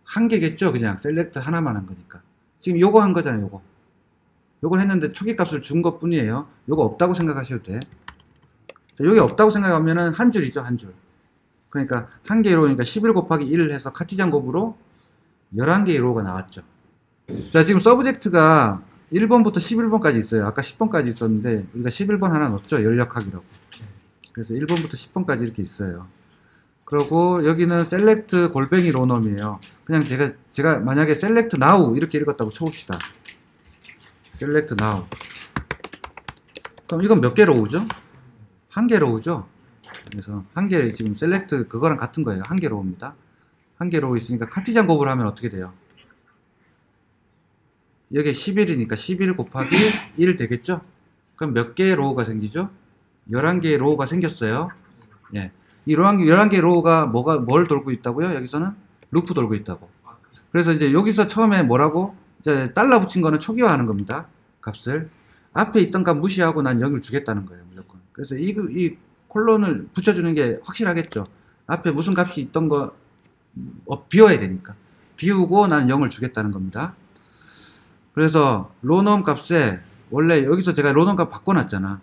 S1: 한 개겠죠. 그냥 셀렉트 하나만 한 거니까. 지금 요거 한 거잖아요. 요거. 요걸 했는데 초기 값을 준 것 뿐이에요. 요거 없다고 생각하셔도 돼. 자, 여기 없다고 생각하면은 한 줄이죠. 한 줄. 그러니까 한 개 로우니까 11 곱하기 1을 해서 카티장 곱으로 11개의 로우가 나왔죠. 자, 지금 서브젝트가 1번부터 11번까지 있어요. 아까 10번까지 있었는데 우리가 11번 하나 넣었죠. 연력하기라고. 그래서 1번부터 10번까지 이렇게 있어요. 그리고 여기는 셀렉트 골뱅이 로넘이에요. 그냥 제가 만약에 셀렉트 now 이렇게 읽었다고 쳐봅시다. 셀렉트 now. 그럼 이건 몇 개 로우죠? 한 개 로우죠? 그래서 한 개 지금 셀렉트 그거랑 같은 거예요. 한 개 로우입니다. 한 개 로우 있으니까 카티장 곱을 하면 어떻게 돼요? 여기 11이니까 11 곱하기 1 되겠죠? 그럼 몇 개의 로우가 생기죠? 11개의 로우가 생겼어요. 예. 이 11개의 로우가 뭘 돌고 있다고요? 여기서는? 루프 돌고 있다고. 그래서 이제 여기서 처음에 뭐라고? 이제 달러 붙인 거는 초기화하는 겁니다. 값을. 앞에 있던 값 무시하고 난 0을 주겠다는 거예요. 무조건. 그래서 이 콜론을 붙여주는 게 확실하겠죠. 앞에 무슨 값이 있던 거 비워야 되니까. 비우고 나는 0을 주겠다는 겁니다. 그래서 로넘 값에 원래 여기서 제가 로넘 값 바꿔놨잖아.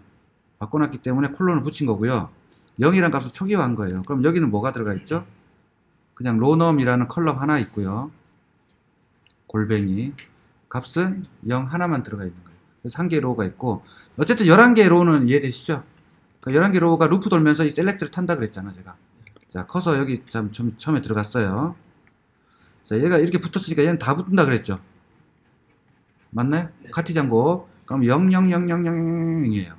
S1: 바꿔놨기 때문에 콜론을 붙인 거고요. 0이란 값을 초기화한 거예요. 그럼 여기는 뭐가 들어가 있죠? 그냥 로넘이라는 컬럼 하나 있고요. 골뱅이 값은 0 하나만 들어가 있는 거예요. 그래서 한 개의 로우가 있고 어쨌든 11개의 로우는 이해되시죠? 그러니까 11개 로우가 루프 돌면서 이 셀렉트를 탄다 그랬잖아 제가. 자, 커서 여기 처음에 들어갔어요. 자, 얘가 이렇게 붙었으니까 얘는 다 붙는다 그랬죠? 맞나요?
S3: 네.
S1: 카티장 곱. 그럼 0, 0, 0, 0, 0, 0이에요.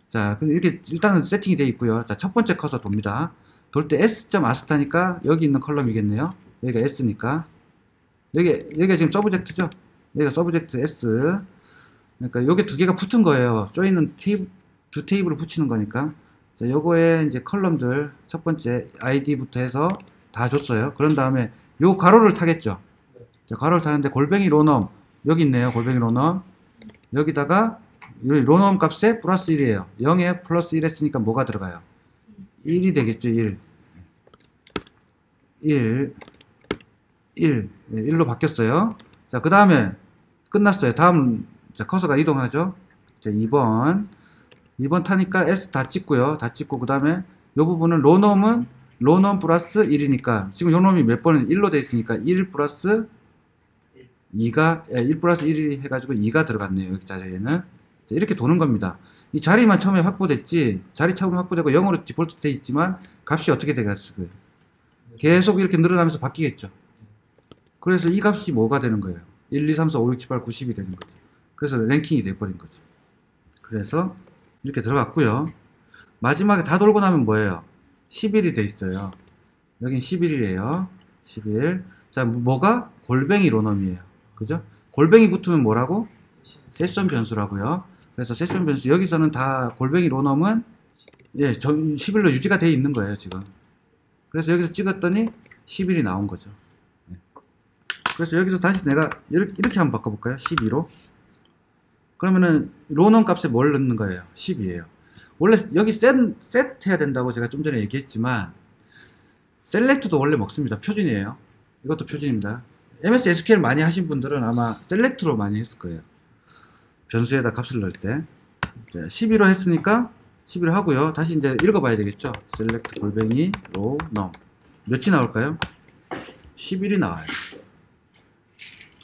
S1: 자, 이렇게 일단은 세팅이 되어 있고요. 자, 첫 번째 커서 돕니다. 돌 때 s.asta니까 여기 있는 컬럼이겠네요. 여기가 s니까. 여기가 지금 서브젝트죠? 여기가 서브젝트 s. 그러니까 여기 두 개가 붙은 거예요. 조이는 두 테이블을 붙이는 거니까. 자, 요거에 이제 컬럼들 첫 번째 id부터 해서 다 줬어요. 그런 다음에 요 가로를 타겠죠. 자, 가로를 타는데 골뱅이 로넘 여기 있네요. 골뱅이 로넘. 여기다가 로넘 값에 플러스 1이에요. 0에 플러스 1 했으니까 뭐가 들어가요? 1이 되겠죠. 1. 1로 바뀌었어요. 자, 그 다음에 끝났어요. 다음 자, 커서가 이동하죠. 자, 2번 타니까 S 다 찍고요. 다 찍고 그 다음에 이 부분은 로넘은 로넘 플러스 1이니까 지금 요 놈이 몇 번은 1로 돼 있으니까 1 플러스 2가 1 플러스 1이 해가지고 2가 들어갔네요. 여기 자리에는. 자, 이렇게 도는 겁니다. 이 자리만 처음에 확보됐지 자리 처음에 확보되고 0으로 디폴트 돼 있지만 값이 어떻게 돼가지고 계속 이렇게 늘어나면서 바뀌겠죠. 그래서 이 값이 뭐가 되는 거예요? 1, 2, 3, 4, 5, 6, 7, 8, 90이 되는 거죠. 그래서 랭킹이 돼버린 거죠. 그래서 이렇게 들어갔고요. 마지막에 다 돌고 나면 뭐예요? 11이 돼 있어요. 여긴 11이에요. 11. 자, 뭐가? 골뱅이 로넘이에요. 그죠? 골뱅이 붙으면 뭐라고? 세션 변수라고요. 그래서 세션 변수, 여기서는 다 골뱅이 로넘은 예, 11로 유지가 되어 있는 거예요, 지금. 그래서 여기서 찍었더니 11이 나온 거죠. 예. 그래서 여기서 다시 내가 이렇게 한번 바꿔볼까요? 12로. 그러면은 로넘 값에 뭘 넣는 거예요? 10이에요. 원래 여기 셋 해야 된다고 제가 좀 전에 얘기했지만 셀렉트도 원래 먹습니다. 표준이에요. 이것도 표준입니다. MS SQL 많이 하신 분들은 아마 셀렉트로 많이 했을 거예요. 변수에다 값을 넣을 때 12로 했으니까 11로 하고요. 다시 이제 읽어봐야 되겠죠. 셀렉트 골뱅이 로넘 몇이 나올까요? 11이 나와요.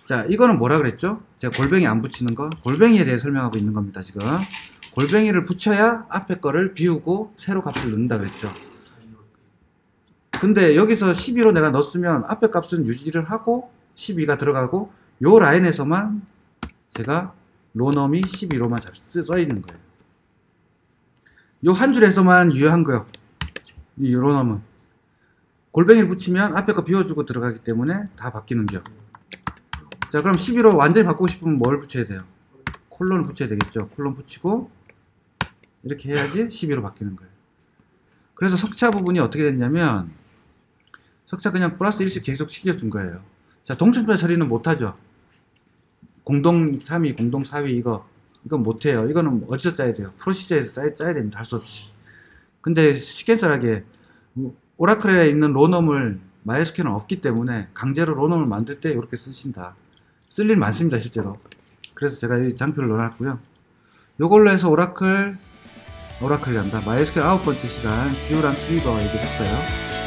S1: 자, 이거는 뭐라 그랬죠? 제가 골뱅이 안 붙이는 거, 골뱅이에 대해 설명하고 있는 겁니다. 지금 골뱅이를 붙여야 앞에 거를 비우고 새로 값을 넣는다 그랬죠. 근데 여기서 12로 내가 넣었으면 앞에 값은 유지를 하고 12가 들어가고 요 라인에서만 제가 로넘이 12로만 써 있는 거예요. 요 한 줄에서만 유효한 거요. 이 로넘은 골뱅이를 붙이면 앞에 거 비워주고 들어가기 때문에 다 바뀌는 겨. 자, 그럼 12로 완전히 바꾸고 싶으면 뭘 붙여야 돼요? 콜론을 붙여야 되겠죠. 콜론 붙이고 이렇게 해야지 12로 바뀌는 거예요. 그래서 석차 부분이 어떻게 됐냐면 석차 그냥 플러스 1씩 계속 시켜준 거예요. 자, 동춘별 처리는 못하죠. 공동 3위, 공동 4위 이건 못해요. 이거는 어디서 짜야 돼요? 프로시저에서 짜야 됩니다. 할 수 없이. 근데 시켄설하게 오라클에 있는 로넘을 MySQL은 없기 때문에 강제로 로넘을 만들 때 이렇게 쓰신다. 쓸 일 많습니다, 실제로. 그래서 제가 이 장표를 넣어놨고요. 요걸로 해서 오라클이 간다. MySQL 9번째 시간 뷰랑 트리거 얘기를 했어요.